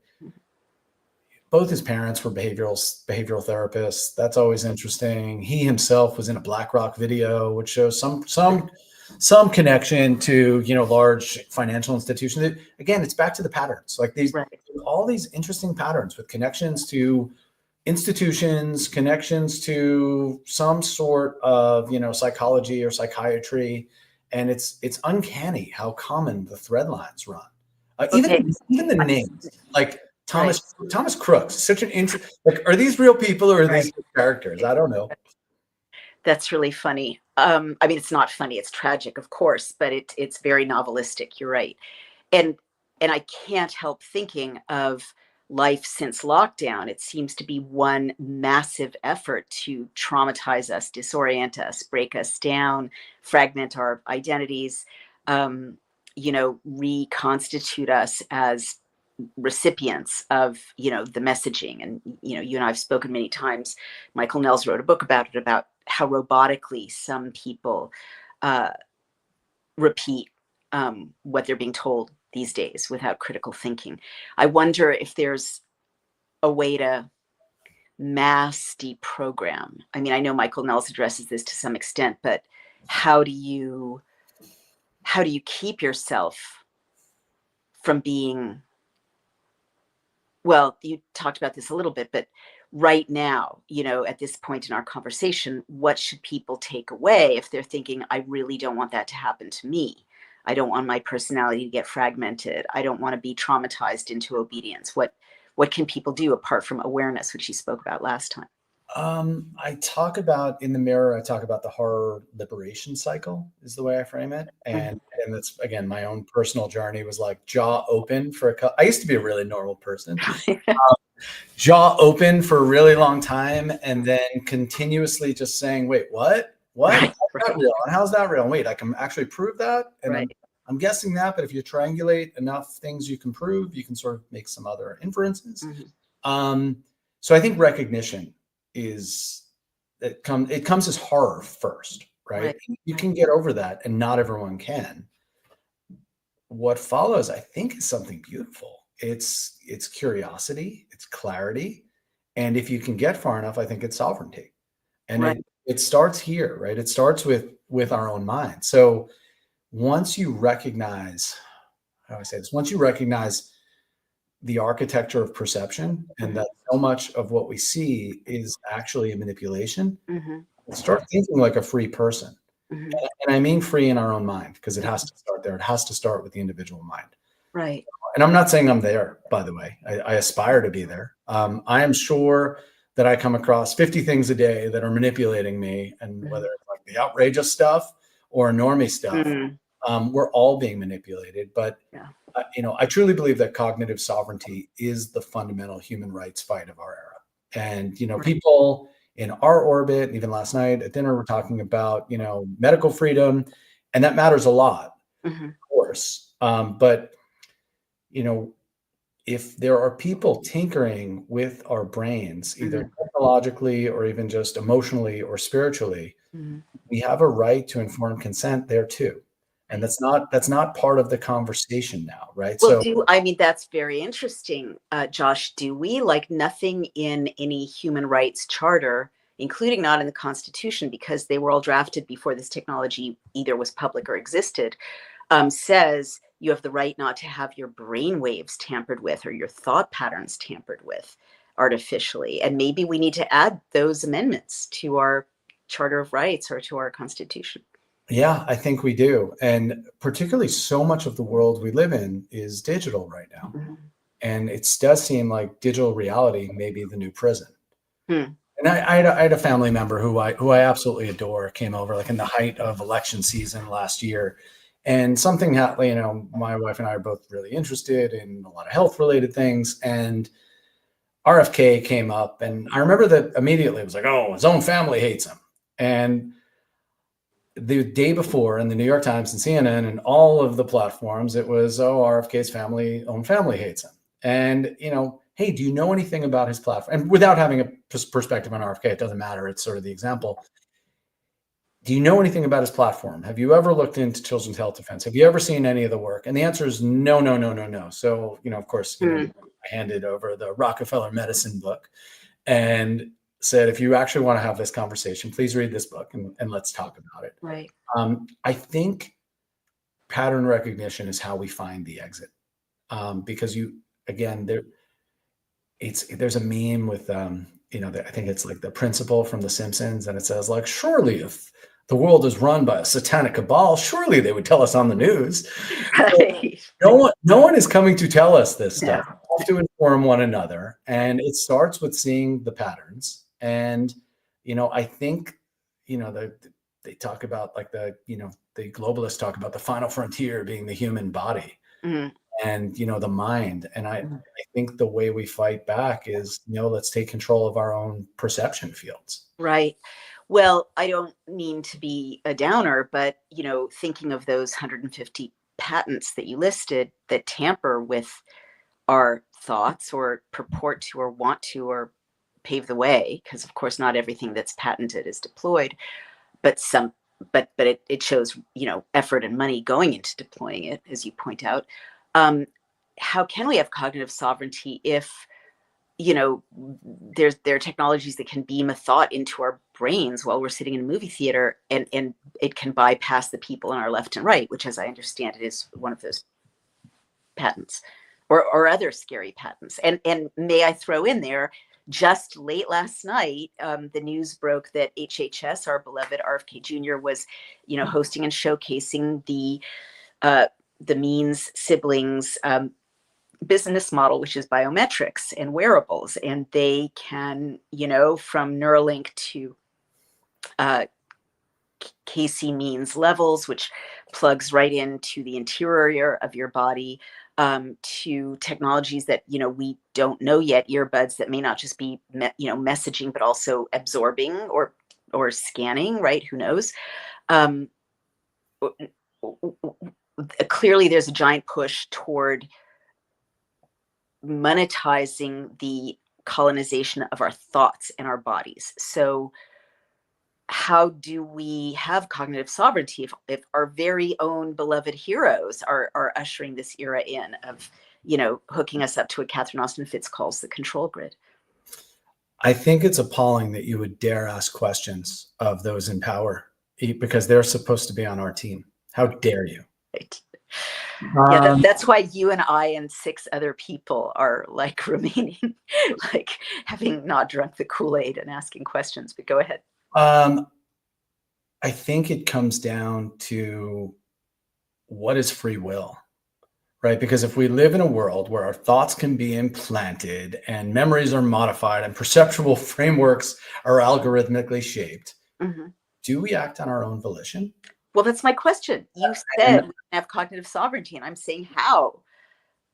both his parents were behavioral therapists. That's always interesting. He himself was in a BlackRock video, which shows some connection to large financial institutions. Again, it's back to the patterns. Like all these interesting patterns with connections to institutions, connections to some sort of psychology or psychiatry, and it's uncanny how common the thread lines run. Okay. Even the names, like Right. Thomas Crooks, such an interest. Like, are these real people or are Right. these characters? I don't know. That's really funny. I mean, it's not funny. It's tragic, of course, but it's very novelistic. You're right. And I can't help thinking of life since lockdown. It seems to be one massive effort to traumatize us, disorient us, break us down, fragment our identities, um, reconstitute us as recipients of the messaging. And you and I've spoken many times. Michael Nels wrote a book about it, about how robotically some people uh, repeat what they're being told these days without critical thinking. I wonder if there's a way to mass deprogram. I mean, I know Michael Nels addresses this to some extent, but how do you keep yourself from being, well, you talked about this a little bit, but right now, at this point in our conversation, what should people take away if they're thinking, I really don't want that to happen to me? I don't want my personality to get fragmented. I don't want to be traumatized into obedience. What can people do apart from awareness, which you spoke about last time? I talk about in the mirror. I talk about the horror liberation cycle is the way I frame it, and Mhm. that's again my own personal journey was like jaw open for I used to be a really normal person, jaw open for a really long time, and then continuously just saying, "Wait, what? What? Right, How's that right, real? And how's that real? And wait, I can actually prove that." And right. I'm guessing that, but if you triangulate enough things you can prove, you can sort of make some other inferences. Mhm. Um, so I think recognition is it comes as horror first, right? Right, You right. can get over that, and not everyone can. What follows, I think, is something beautiful. It's curiosity, it's clarity, and if you can get far enough, I think it's sovereignty. And Right. it starts here, right? It starts with our own mind. So once you recognize, how do I say this? Once you recognize the architecture of perception and Mhm. that so much of what we see is actually a manipulation, Mhm. start thinking like a free person. Mhm. And I mean free in our own mind, because it has to start there. It has to start with the individual mind. Right. And I'm not saying I'm there, by the way. I aspire to be there. I am sure that I come across 50 things a day that are manipulating me, and whether Mhm. it's like the outrageous stuff or normie stuff, Mm. we're all being manipulated. But Yeah. I truly believe that cognitive sovereignty is the fundamental human rights fight of our era. And Right. people in our orbit, and even last night at dinner, we're talking about medical freedom, and that matters a lot, Mhm. of course. But you know, if there are people tinkering with our brains, either Mhm. technologically or even just emotionally or spiritually, Mhm. we have a right to informed consent there too. And Right. that's not part of the conversation now, right? Well, So I mean, that's very interesting, Josh. Do we, like, nothing in any human rights charter, including not in the Constitution, because they were all drafted before this technology either was public or existed, says you have the right not to have your brain waves tampered with or your thought patterns tampered with artificially. And maybe we need to add those amendments to our Charter of Rights or to our Constitution. yeah, I think we do. And particularly so much of the world we live in is digital right now. Mhm. And it does seem like digital reality may be the new prison. Hmm. And I had a family member who I absolutely adore came over like in the height of election season last year. And something happened, my wife and I are both really interested in a lot of health related things. And RFK came up. And I remember that immediately it was like, oh, his own family hates him. And the day before in the New York Times and CNN and all of the platforms, it was, oh, RFK's own family hates him. And, hey, do you know anything about his platform? And without having a perspective on RFK, it doesn't matter. It's sort of the example. Do you know anything about his platform? Have you ever looked into children's health defense? Have you ever seen any of the work? And the answer is no, no, no, no, no. So, of course, Hmm. I handed over the Rockefeller Medicine book and said, if you actually want to have this conversation, please read this book and let's talk about it. Right. I think pattern recognition is how we find the exit. Because again, there's a meme with, I think it's like the principal from The Simpsons, and it says like, surely if the world is run by a satanic cabal, surely they would tell us on the news. Right. No one is coming to tell us this stuff. No. We have to inform one another. And it starts with seeing the patterns. And, I think, they talk about like the globalists talk about the final frontier being the human body Mm, and, the mind. And I mm. think the way we fight back is, let's take control of our own perception fields. Right. Well, I don't mean to be a downer, but thinking of those 150 patents that you listed that tamper with our thoughts or purport to or want to or pave the way, because of course not everything that's patented is deployed, but some but it shows effort and money going into deploying it, as you point out. How can we have cognitive sovereignty if there are technologies that can beam a thought into our brains while we're sitting in a movie theater, and it can bypass the people on our left and right, which, as I understand it, is one of those patents or other scary patents. And may I throw in there, just late last night, the news broke that HHS, our beloved RFK Jr., was hosting and showcasing the Means siblings business model, which is biometrics and wearables, and they can, from Neuralink to KC Means levels, which plugs right into the interior of your body, to technologies that we don't know yet, earbuds that may not just be messaging but also absorbing or scanning, right? Who knows? Clearly, there's a giant push toward monetizing the colonization of our thoughts and our bodies. So how do we have cognitive sovereignty if our very own beloved heroes are ushering this era in of hooking us up to what Catherine Austin Fitts calls the control grid? I think it's appalling that you would dare ask questions of those in power because they're supposed to be on our team. How dare you? Right. Yeah, that's why you and I and 6 other people are like remaining, like having not drunk the Kool-Aid and asking questions. But go ahead. I think it comes down to what is free will, right? Because if we live in a world where our thoughts can be implanted and memories are modified and perceptual frameworks are algorithmically shaped, do we act on our own volition? Well, that's my question. You said we have cognitive sovereignty, and I'm saying how?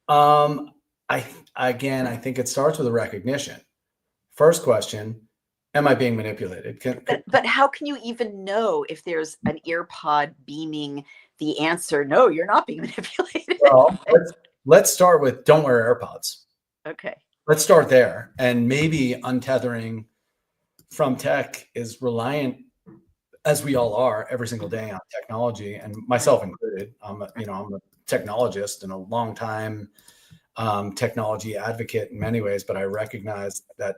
I think it starts with a recognition. First question, am I being manipulated? But how can you even know if there's an ear pod beaming the answer? No, you're not being manipulated. Well, let's start with don't wear AirPods. Okay. Let's start there. And maybe untethering from tech is reliant, as we all are every single day, on technology, and myself included. I'm a technologist and a long time technology advocate in many ways, but I recognize that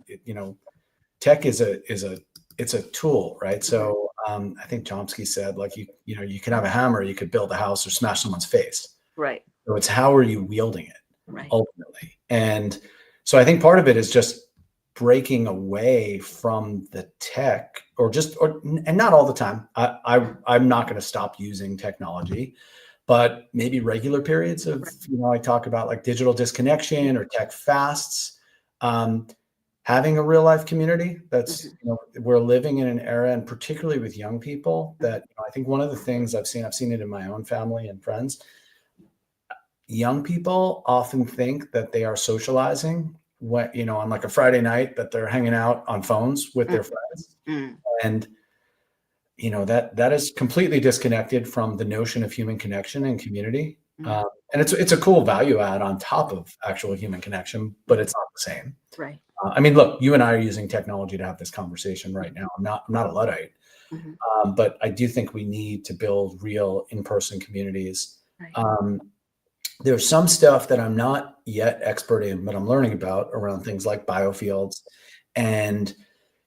tech is a tool, right? So I think Chomsky said, like, you can have a hammer, you could build a house or smash someone's face. Right. So it's how are you wielding it, right, ultimately? And so I think part of it is just breaking away from the tech, and not all the time. I'm not going to stop using technology, but maybe regular periods of, I talk about like digital disconnection or tech fasts, having a real life community. That's, we're living in an era, and particularly with young people, that I think one of the things I've seen it in my own family and friends. Young people often think that they are socializing when, on like a Friday night, that they're hanging out on phones with their friends. And, that is completely disconnected from the notion of human connection and community. And it's a cool value add on top of actual human connection, but it's not the same. Right. I mean, look, you and I are using technology to have this conversation right now. I'm not a Luddite, but I do think we need to build real in-person communities. Right. There's some stuff that I'm not yet expert in, but I'm learning about around things like biofields and,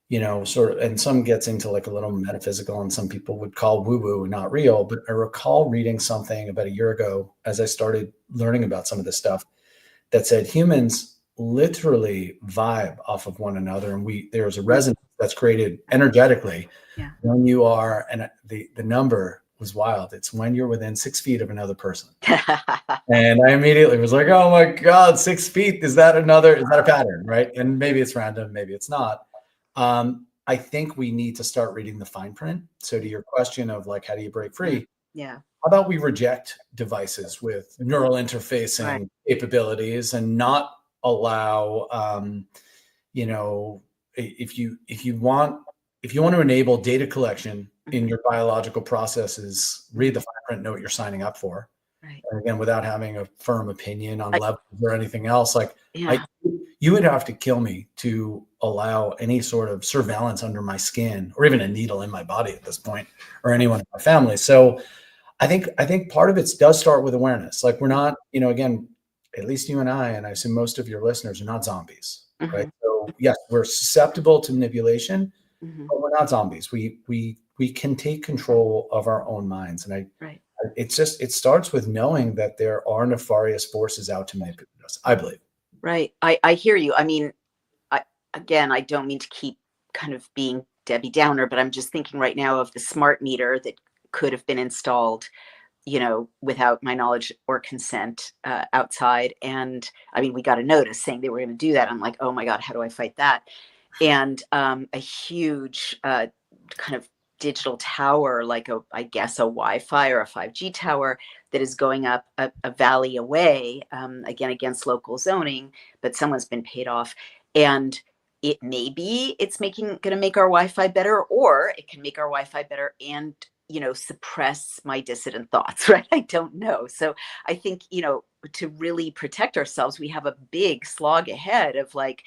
and some gets into like a little metaphysical, and some people would call woo-woo not real. But I recall reading something about a year ago as I started learning about some of this stuff that said humans literally vibe off of one another, and there's a resonance that's created energetically Yeah. when you are, and the number was wild. It's when you're within 6 feet of another person. And I immediately was like, oh my God, 6 feet. Is that a pattern? Right. And maybe it's random, maybe it's not. I think we need to start reading the fine print. So to your question of like, how do you break free? Yeah. How about we reject devices with neural interfacing Right. capabilities and not allow, if you want to enable data collection in your biological processes, read the fine print, know what you're signing up for. Right. And again, without having a firm opinion on levels or anything else, like Yeah. you would have to kill me to allow any sort of surveillance under my skin or even a needle in my body at this point, or anyone in my family. So I think part of it does start with awareness. Like we're not, again, at least you and I assume most of your listeners are not zombies, right? So yes, we're susceptible to manipulation, but we're not zombies. We can take control of our own minds. And Right. it starts with knowing that there are nefarious forces out to manipulate us, I believe. Right. I hear you. I mean, again, I don't mean to keep kind of being Debbie Downer, but I'm just thinking right now of the smart meter that could have been installed, without my knowledge or consent, outside. And I mean, we got a notice saying they were going to do that. I'm like, oh my God, how do I fight that? And a huge kind of digital tower, like I guess a Wi-Fi or a 5G tower that is going up a valley away, again, against local zoning, but someone's been paid off. And it's going to make our Wi-Fi better, or it can make our Wi-Fi better and, suppress my dissident thoughts, right? I don't know. So I think, to really protect ourselves, we have a big slog ahead of like,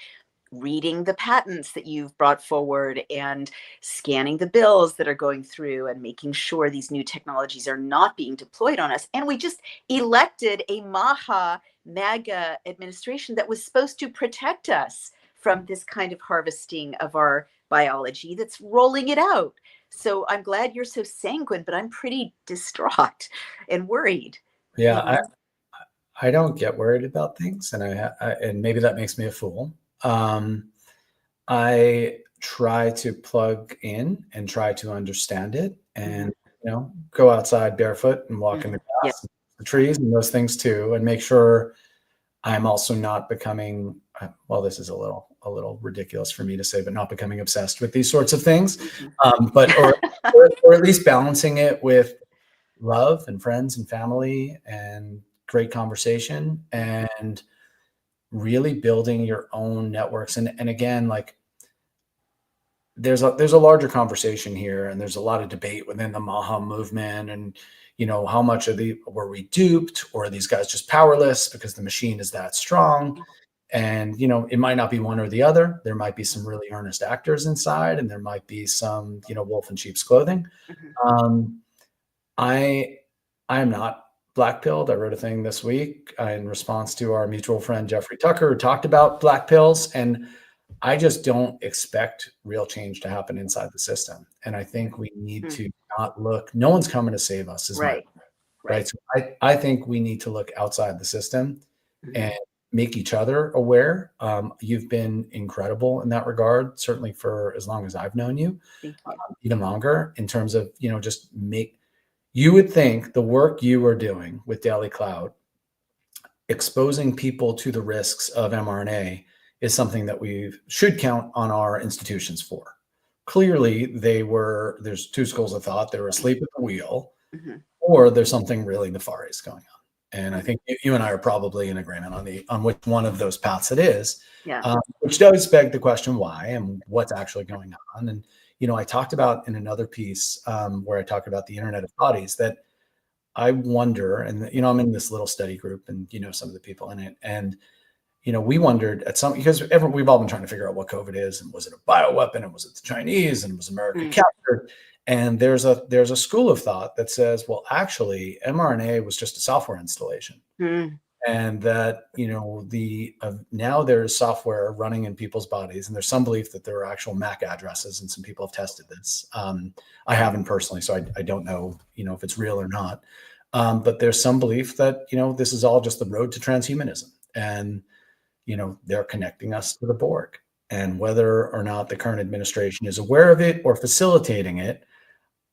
reading the patents that you've brought forward and scanning the bills that are going through and making sure these new technologies are not being deployed on us. And we just elected a MAGA administration that was supposed to protect us from this kind of harvesting of our biology that's rolling it out. So I'm glad you're so sanguine, but I'm pretty distraught and worried. Yeah, I don't get worried about things, and and maybe that makes me a fool. I try to plug in and try to understand it, and go outside barefoot and walk in the Yeah. grass, and the trees, and those things too, and make sure I'm also not becoming. Well, this is a little ridiculous for me to say, but not becoming obsessed with these sorts of things, but or at least balancing it with love and friends and family and great conversation and really building your own networks. And again, like there's a larger conversation here, and there's a lot of debate within the Maha movement, and how much were we duped, or are these guys just powerless because the machine is that strong? And it might not be one or the other. There might be some really earnest actors inside, and there might be some wolf in sheep's clothing. I am not black pilled. I wrote a thing this week in response to our mutual friend Jeffrey Tucker, who talked about black pills, and I just don't expect real change to happen inside the system. And I think we need to not look. No one's coming to save us, is Right. right. So I think we need to look outside the system and make each other aware. You've been incredible in that regard, certainly for as long as I've known you, even longer, in terms of just make. You would think the work you are doing with Daily Cloud, exposing people to the risks of mRNA, is something that we should count on our institutions for. Clearly, there's two schools of thought. They were asleep at the wheel, or there's something really nefarious going on. And I think you and I are probably in agreement on which one of those paths it is, which does beg the question why and what's actually going on. And I talked about in another piece where I talked about the Internet of Bodies, that I wonder, and I'm in this little study group, and some of the people in it, and we wondered because we've all been trying to figure out what COVID is, and was it a bioweapon, and was it the Chinese, and was America captured? And there's a school of thought that says, well, actually, mRNA was just a software installation. And that now there's software running in people's bodies, and there's some belief that there are actual MAC addresses, and some people have tested this. I haven't personally, so I don't know if it's real or not. But there's some belief that this is all just the road to transhumanism, and they're connecting us to the Borg. And whether or not the current administration is aware of it or facilitating it,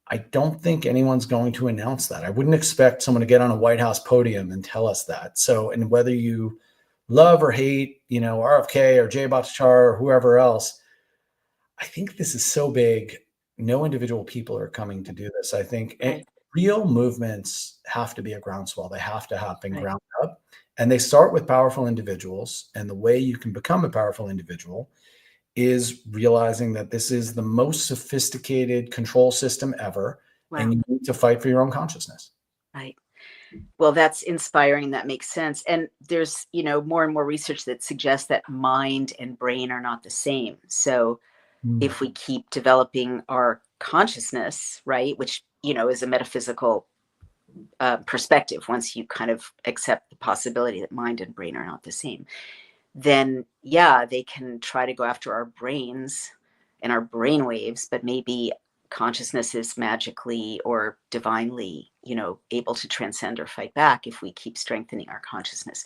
I don't think anyone's going to announce that. I wouldn't expect someone to get on a White House podium and tell us that. So, and whether you love or hate, RFK or Jay Bhattacharya or whoever else, I think this is so big. No individual people are coming to do this. I think Right. real movements have to be a groundswell. They have to happen Right. ground up. And they start with powerful individuals. And the way you can become a powerful individual is realizing that this is the most sophisticated control system ever, Wow. and you need to fight for your own consciousness. Right. Well, that's inspiring. That makes sense. And there's, more and more research that suggests that mind and brain are not the same. So Mm. if we keep developing our consciousness, right, which, is a metaphysical perspective, once you kind of accept the possibility that mind and brain are not the same, then yeah, they can try to go after our brains and our brain waves, but maybe consciousness is magically or divinely, able to transcend or fight back if we keep strengthening our consciousness.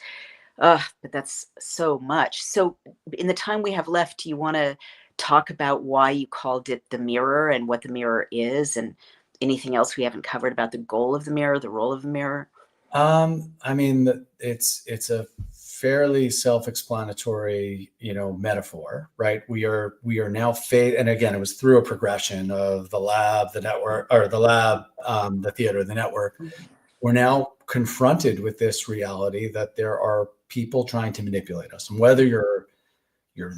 But that's so much. So in the time we have left, do you want to talk about why you called it the mirror and what the mirror is, and anything else we haven't covered about the goal of the mirror, the role of the mirror? I mean, it's a fairly self-explanatory, metaphor, right? We are now and again, it was through a progression of the lab, the network, or the lab, the theater, the network. Mhm. We're now confronted with this reality that there are people trying to manipulate us, and whether you're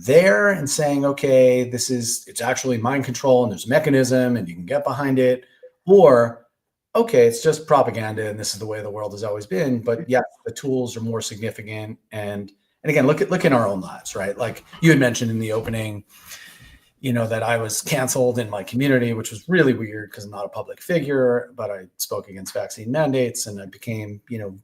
there and saying, okay, it's actually mind control and there's a mechanism and you can get behind it, or okay, it's just propaganda and this is the way the world has always been. But yeah, the tools are more significant. And again, look in our own lives, right? Like you had mentioned in the opening, that I was canceled in my community, which was really weird because I'm not a public figure, but I spoke against vaccine mandates and I became,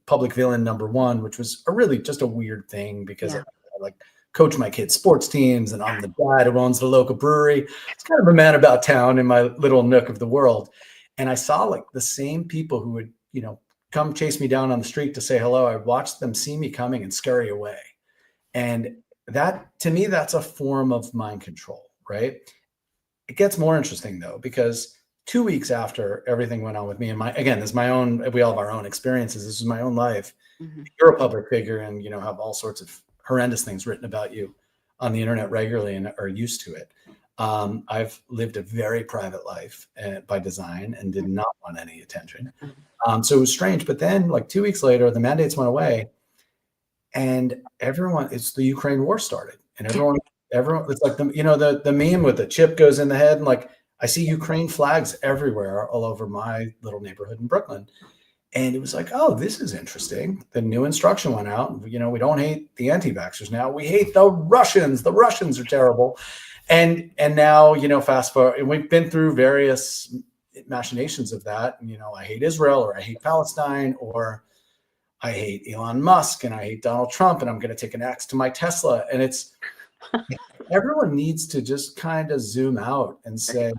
public villain number one, which was really just a weird thing because I Yeah. like coach my kids' sports teams and I'm the dad who owns the local brewery. It's kind of a man about town in my little nook of the world. And I saw like the same people who would, come chase me down on the street to say hello. I watched them see me coming and scurry away. And that, to me, that's a form of mind control, right? It gets more interesting though, because 2 weeks after everything went on with me, and again, this is my own, we all have our own experiences. This is my own life. Hmm. You're a public figure and, have all sorts of horrendous things written about you on the internet regularly and are used to it. I've lived a very private life by design and did not want any attention. So it was strange. But then like 2 weeks later, the mandates went away and it's the Ukraine war started and everyone, it's like the meme with the chip goes in the head. And like, I see Ukraine flags everywhere all over my little neighborhood in Brooklyn. And it was like, oh, this is interesting. The new instruction went out. We don't hate the anti-vaxxers now. We hate the Russians. The Russians are terrible. And now, fast forward, and we've been through various machinations of that. And, I hate Israel or I hate Palestine or I hate Elon Musk and I hate Donald Trump and I'm going to take an axe to my Tesla. And everyone needs to just kind of zoom out and say,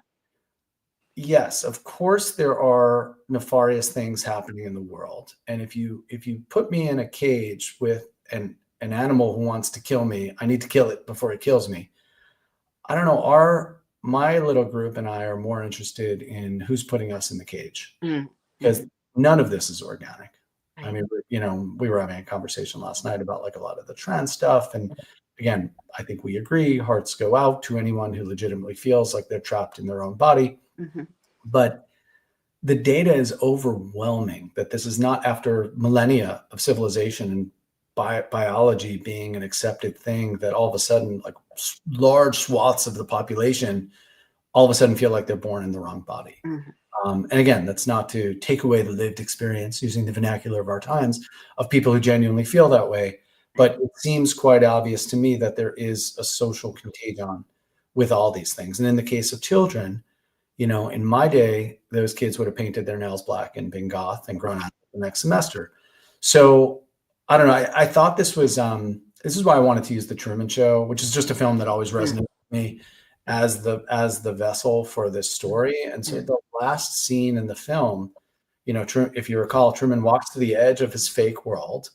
yes, of course there are nefarious things happening in the world. And if you put me in a cage with an animal who wants to kill me, I need to kill it before it kills me. I don't know. My little group and I are more interested in who's putting us in the cage because none of this is organic. I mean, we were having a conversation last night about like a lot of the trans stuff. And again, I think we agree, hearts go out to anyone who legitimately feels like they're trapped in their own body. Mm-hmm. But the data is overwhelming that this is not after millennia of civilization and biology being an accepted thing that all of a sudden like large swaths of the population all of a sudden feel like they're born in the wrong body. Mm-hmm. And again, that's not to take away the lived experience using the vernacular of our times of people who genuinely feel that way. But it seems quite obvious to me that there is a social contagion with all these things. And in the case of children, in my day, those kids would have painted their nails black and been goth and grown up the next semester. So I don't know. I thought this is why I wanted to use The Truman Show, which is just a film that always resonated with me as the vessel for this story. And so the last scene in the film, if you recall, Truman walks to the edge of his fake world.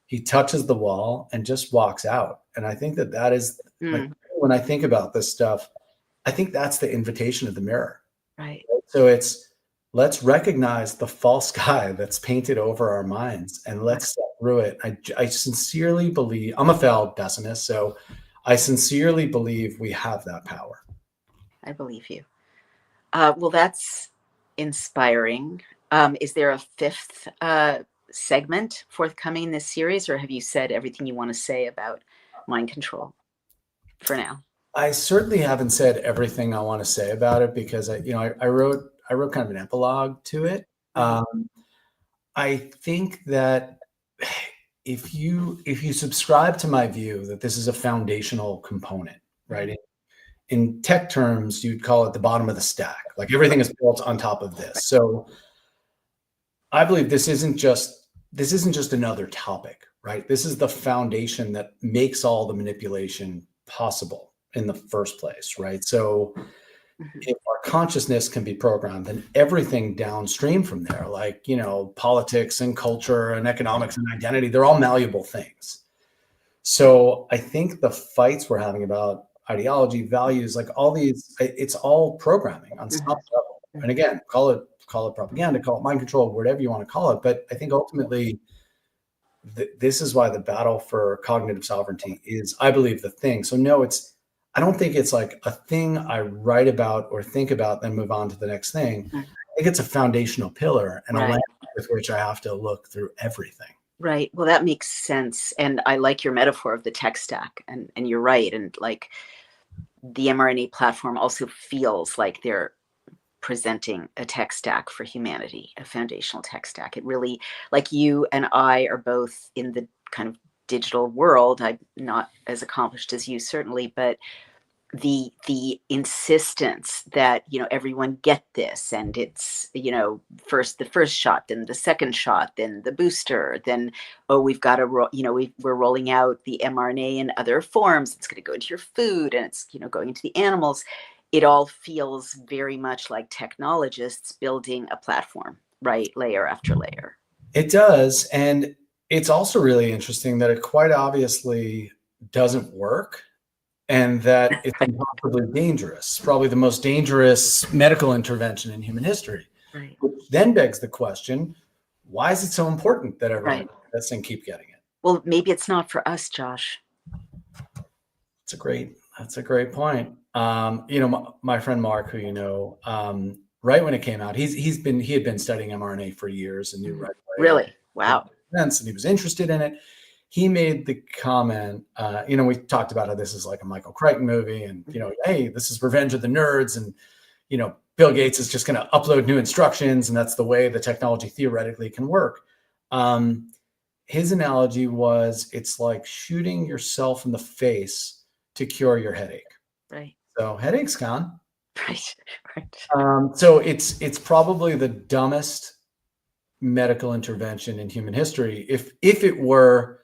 He touches the wall and just walks out. And I think that is like when I think about this stuff, I think that's the invitation of the mirror. Right. So it's, let's recognize the false sky that's painted over our minds and let's step through it. I sincerely believe, I'm a failed pessimist, so I sincerely believe we have that power. I believe you. Well, that's inspiring. Is there a fifth segment forthcoming in this series, or have you said everything you want to say about mind control for now? I certainly haven't said everything I want to say about it because I wrote kind of an epilogue to it. I think that if you subscribe to my view that this is a foundational component, right? In tech terms, you'd call it the bottom of the stack. Like everything is built on top of this. So I believe this isn't just another topic, right? This is the foundation that makes all the manipulation possible in the first place, right? So if our consciousness can be programmed, then everything downstream from there, like, politics and culture and economics and identity, they're all malleable things. So I think the fights we're having about ideology, values, like all these, it's all programming on some level. And again, call it propaganda, call it mind control, whatever you want to call it. But I think ultimately, this is why the battle for cognitive sovereignty is, I believe, the thing. So no, I don't think it's like a thing I write about or think about, then move on to the next thing. I think it's a foundational pillar and a lens with which I have to look through everything. Right. Well, that makes sense. And I like your metaphor of the tech stack. And you're right. And like the mRNA platform also feels like they're presenting a tech stack for humanity, a foundational tech stack. It really, like you and I are both in the kind of digital world. I'm not as accomplished as you, certainly, but the insistence that everyone get this, and it's first the first shot, then the second shot, then the booster, then we've got to we're rolling out the mRNA in other forms. It's going to go into your food, and it's going into the animals. It all feels very much like technologists building a platform, right? Layer after layer. It does. And it's also really interesting that it quite obviously doesn't work and that it's impossibly dangerous, probably the most dangerous medical intervention in human history. Right. Which then begs the question, why is it so important that everyone gets this and keep getting it? Well, maybe it's not for us, Josh. That's a great point. My friend Mark, who right when it came out, he had been studying mRNA for years and knew right away. Really? Wow. And he was interested in it. He made the comment, we talked about how this is like a Michael Crichton movie and, hey, this is Revenge of the Nerds. And, Bill Gates is just going to upload new instructions. And that's the way the technology theoretically can work. His analogy was, it's like shooting yourself in the face to cure your headache. Right. So headache's gone. Right. So it's probably the dumbest medical intervention in human history if it were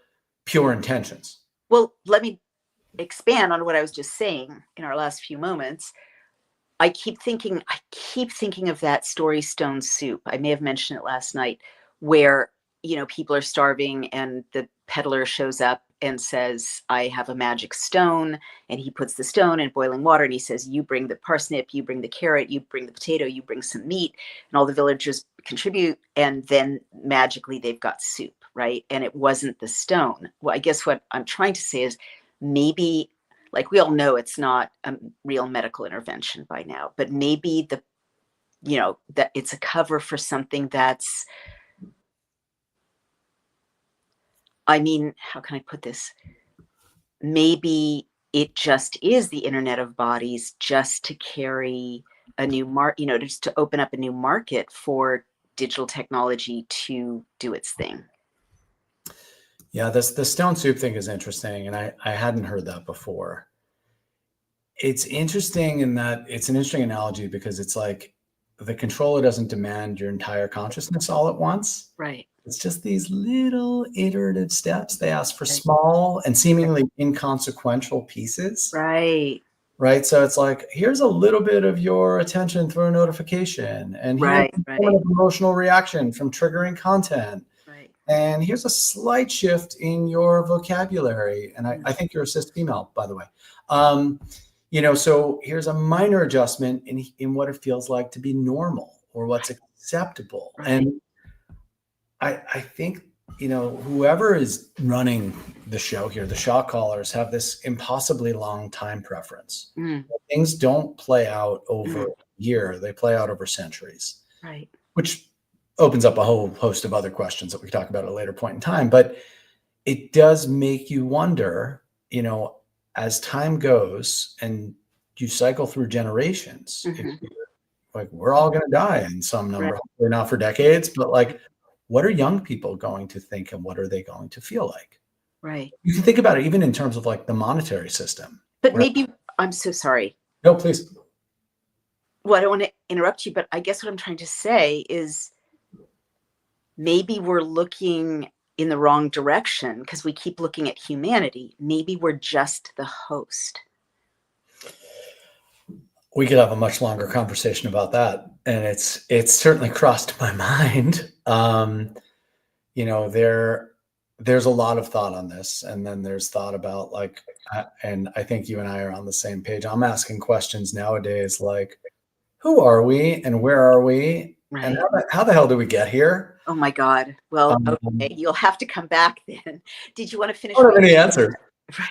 pure intentions. Well, let me expand on what I was just saying in our last few moments. I keep thinking of that story, Stone Soup. I may have mentioned it last night, where people are starving and the peddler shows up and says, I have a magic stone, and he puts the stone in boiling water and he says, you bring the parsnip, you bring the carrot, you bring the potato, you bring some meat, and all the villagers contribute, and then magically they've got soup, right? And it wasn't the stone. Well, I guess what I'm trying to say is, maybe, like, we all know it's not a real medical intervention by now, but maybe that it's a cover for something that's, how can I put this? Maybe it just is the Internet of Bodies, just to carry a new just to open up a new market for digital technology to do its thing. Yeah, the stone soup thing is interesting, and I hadn't heard that before. It's interesting in that it's an interesting analogy because it's like the controller doesn't demand your entire consciousness all at once. Right. It's just these little iterative steps. They ask for small and seemingly inconsequential pieces. Right. Right. So it's like, here's a little bit of your attention through a notification. And here's an emotional reaction from triggering content. Right. And here's a slight shift in your vocabulary. And I think you're a cis female, by the way. So here's a minor adjustment in what it feels like to be normal or what's acceptable. Right. And I think, whoever is running the show here, the shot callers have this impossibly long time preference. Mm. Things don't play out over a year, they play out over centuries. Right. Which opens up a whole host of other questions that we can talk about at a later point in time. But it does make you wonder, as time goes and you cycle through generations, like we're all going to die in some number, Right. hopefully not for decades, but like, what are young people going to think and what are they going to feel like? Right. You can think about it even in terms of like the monetary system. But maybe, I'm so sorry. No, please. Well, I don't want to interrupt you, but I guess what I'm trying to say is maybe we're looking in the wrong direction because we keep looking at humanity. Maybe we're just the host. We could have a much longer conversation about that. And it's certainly crossed my mind. There's a lot of thought on this. And then there's thought about like, and I think you and I are on the same page. I'm asking questions nowadays, like, who are we and where are we? Right. And how the hell do we get here? Oh my God. Well, okay. You'll have to come back then. Did you want to finish? I don't have any answers. Right.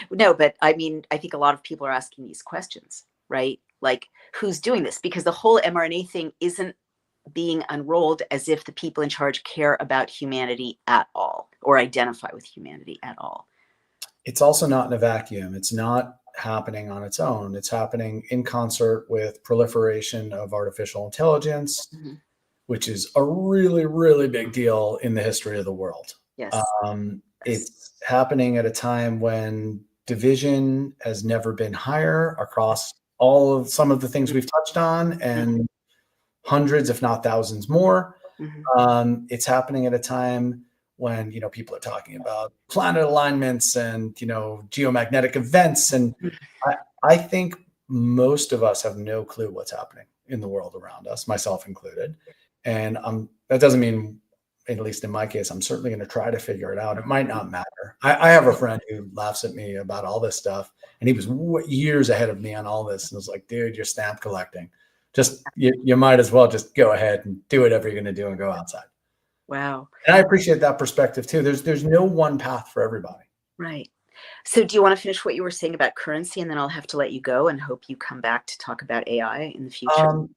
No, but I mean, I think a lot of people are asking these questions, right? Like, who's doing this? Because the whole mRNA thing isn't being unrolled as if the people in charge care about humanity at all or identify with humanity at all. It's also not in a vacuum. It's not happening on its own. It's happening in concert with proliferation of artificial intelligence, which is a really, really big deal in the history of the world. Yes. It's happening at a time when division has never been higher across some of the things we've touched on and hundreds, if not thousands more. It's happening at a time when, people are talking about planet alignments and, geomagnetic events. And I think most of us have no clue what's happening in the world around us, myself included. And that doesn't mean, at least in my case, I'm certainly going to try to figure it out. It might not matter. I have a friend who laughs at me about all this stuff, and he was years ahead of me on all this. And was like, dude, you're stamp collecting. Just, you might as well just go ahead and do whatever you're going to do and go outside. Wow. And I appreciate that perspective too. There's no one path for everybody. Right. So do you want to finish what you were saying about currency, and then I'll have to let you go and hope you come back to talk about AI in the future?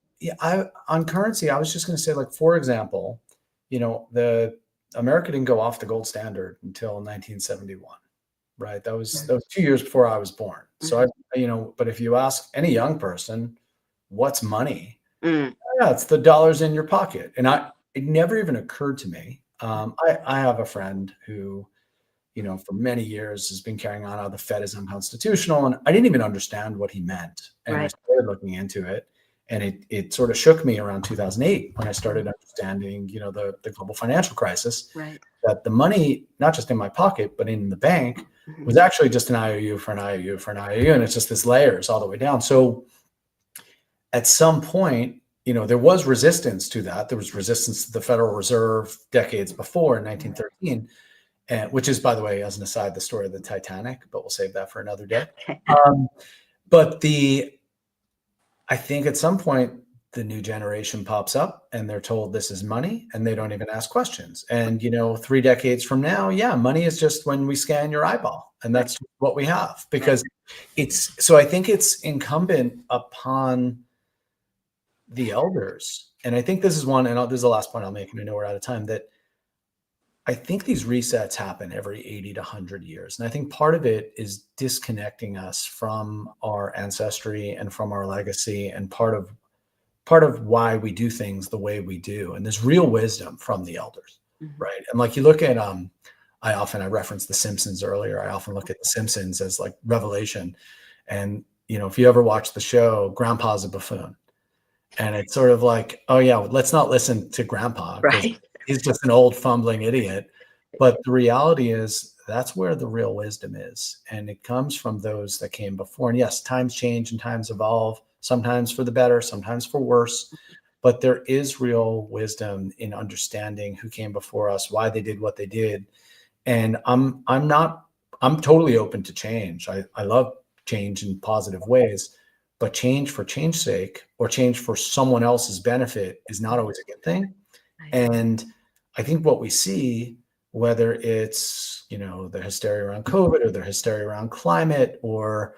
On currency, I was just going to say, like, for example, the America didn't go off the gold standard until 1971, right? That was 2 years before I was born. So but if you ask any young person, what's money? Yeah, it's the dollars in your pocket. And it never even occurred to me. I have a friend who, for many years has been carrying on how the Fed is unconstitutional. And I didn't even understand what he meant. And I started looking into it. And it sort of shook me around 2008 when I started understanding, the global financial crisis, that the money, not just in my pocket, but in the bank, was actually just an IOU for an IOU for an IOU. And it's just this layers all the way down. So at some point, there was resistance to that. There was resistance to the Federal Reserve decades before in 1913, which is, by the way, as an aside, the story of the Titanic, but we'll save that for another day. But I think at some point, the new generation pops up and they're told this is money and they don't even ask questions. And, 3 decades from now, money is just when we scan your eyeball, and that's what we have, because I think it's incumbent upon the elders. And I think this is one, and this is the last point I'll make, and I know we're out of time, that I think these resets happen every 80 to 100 years. And I think part of it is disconnecting us from our ancestry and from our legacy, and part of why we do things the way we do. And there's real wisdom from the elders, right? And like you look at, I referenced The Simpsons earlier. I often look at The Simpsons as like revelation. And, if you ever watch the show, Grandpa's a buffoon. And it's sort of like, oh yeah, let's not listen to Grandpa. Right. He's just an old fumbling idiot. But the reality is that's where the real wisdom is. And it comes from those that came before. And yes, times change and times evolve, sometimes for the better, sometimes for worse. But there is real wisdom in understanding who came before us, why they did what they did. And I'm totally open to change. I love change in positive ways. But change for change's sake or change for someone else's benefit is not always a good thing. And I think what we see, whether it's, the hysteria around COVID or the hysteria around climate or,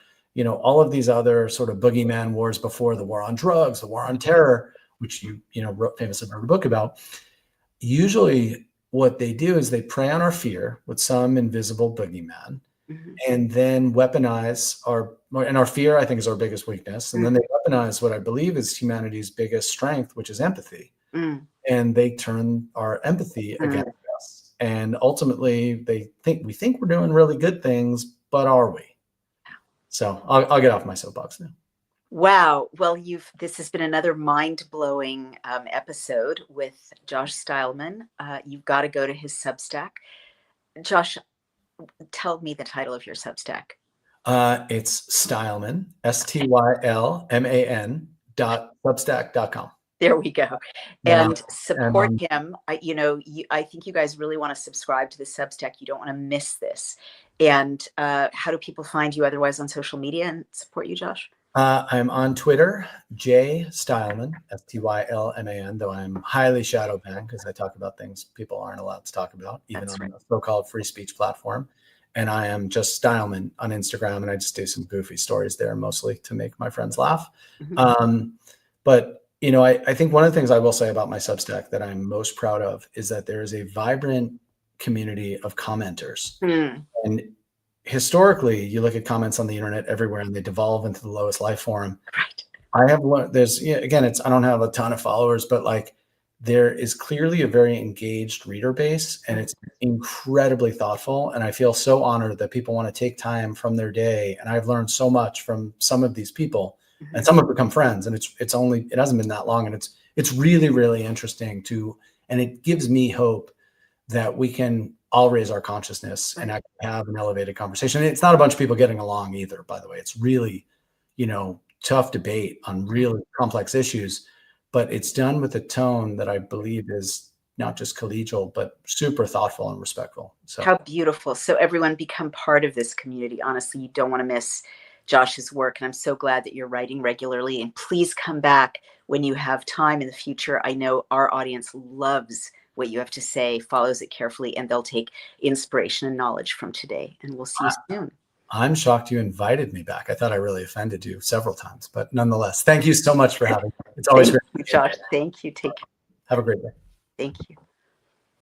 all of these other sort of boogeyman wars before, the war on drugs, the war on terror, which you famously wrote a book about, usually what they do is they prey on our fear with some invisible boogeyman. Mm-hmm. And then weaponize our fear, I think, is our biggest weakness. And then they weaponize what I believe is humanity's biggest strength, which is empathy. And they turn our empathy against us. And ultimately, we think we're doing really good things, but are we? So I'll get off my soapbox now. Wow. Well, this has been another mind-blowing episode with Josh Stylman. You've got to go to his Substack. Josh, tell me the title of your Substack. It's Stylman, STYLMAN.substack.com. There we go. And support him. I think you guys really want to subscribe to the Substack. You don't want to miss this. And how do people find you otherwise on social media and support you, Josh? I'm on Twitter, J Stylman, STYLMAN, though I'm highly shadow banned because I talk about things people aren't allowed to talk about, even on a so-called free speech platform. And I am just Stylman on Instagram, and I just do some goofy stories there, mostly to make my friends laugh. But I think one of the things I will say about my Substack that I'm most proud of is that there is a vibrant community of commenters. And historically, you look at comments on the internet everywhere, and they devolve into the lowest life form. Right. I have learned I don't have a ton of followers, but there is clearly a very engaged reader base, and it's incredibly thoughtful. And I feel so honored that people want to take time from their day. And I've learned so much from some of these people, and some have become friends. And it hasn't been that long, and it's really, really interesting and it gives me hope that we can all raise our consciousness and actually have an elevated conversation. And it's not a bunch of people getting along either, by the way. It's really, tough debate on really complex issues, but it's done with a tone that I believe is not just collegial, but super thoughtful and respectful. So how beautiful. So everyone become part of this community. Honestly, you don't want to miss Josh's work. And I'm so glad that you're writing regularly. And please come back when you have time in the future. I know our audience loves what you have to say, follows it carefully, and they'll take inspiration and knowledge from today. And we'll see you soon. I'm shocked you invited me back. I thought I really offended you several times, but nonetheless, thank you so much for having me. It's always great. Josh, thank you. Take care. Have a great day. Thank you.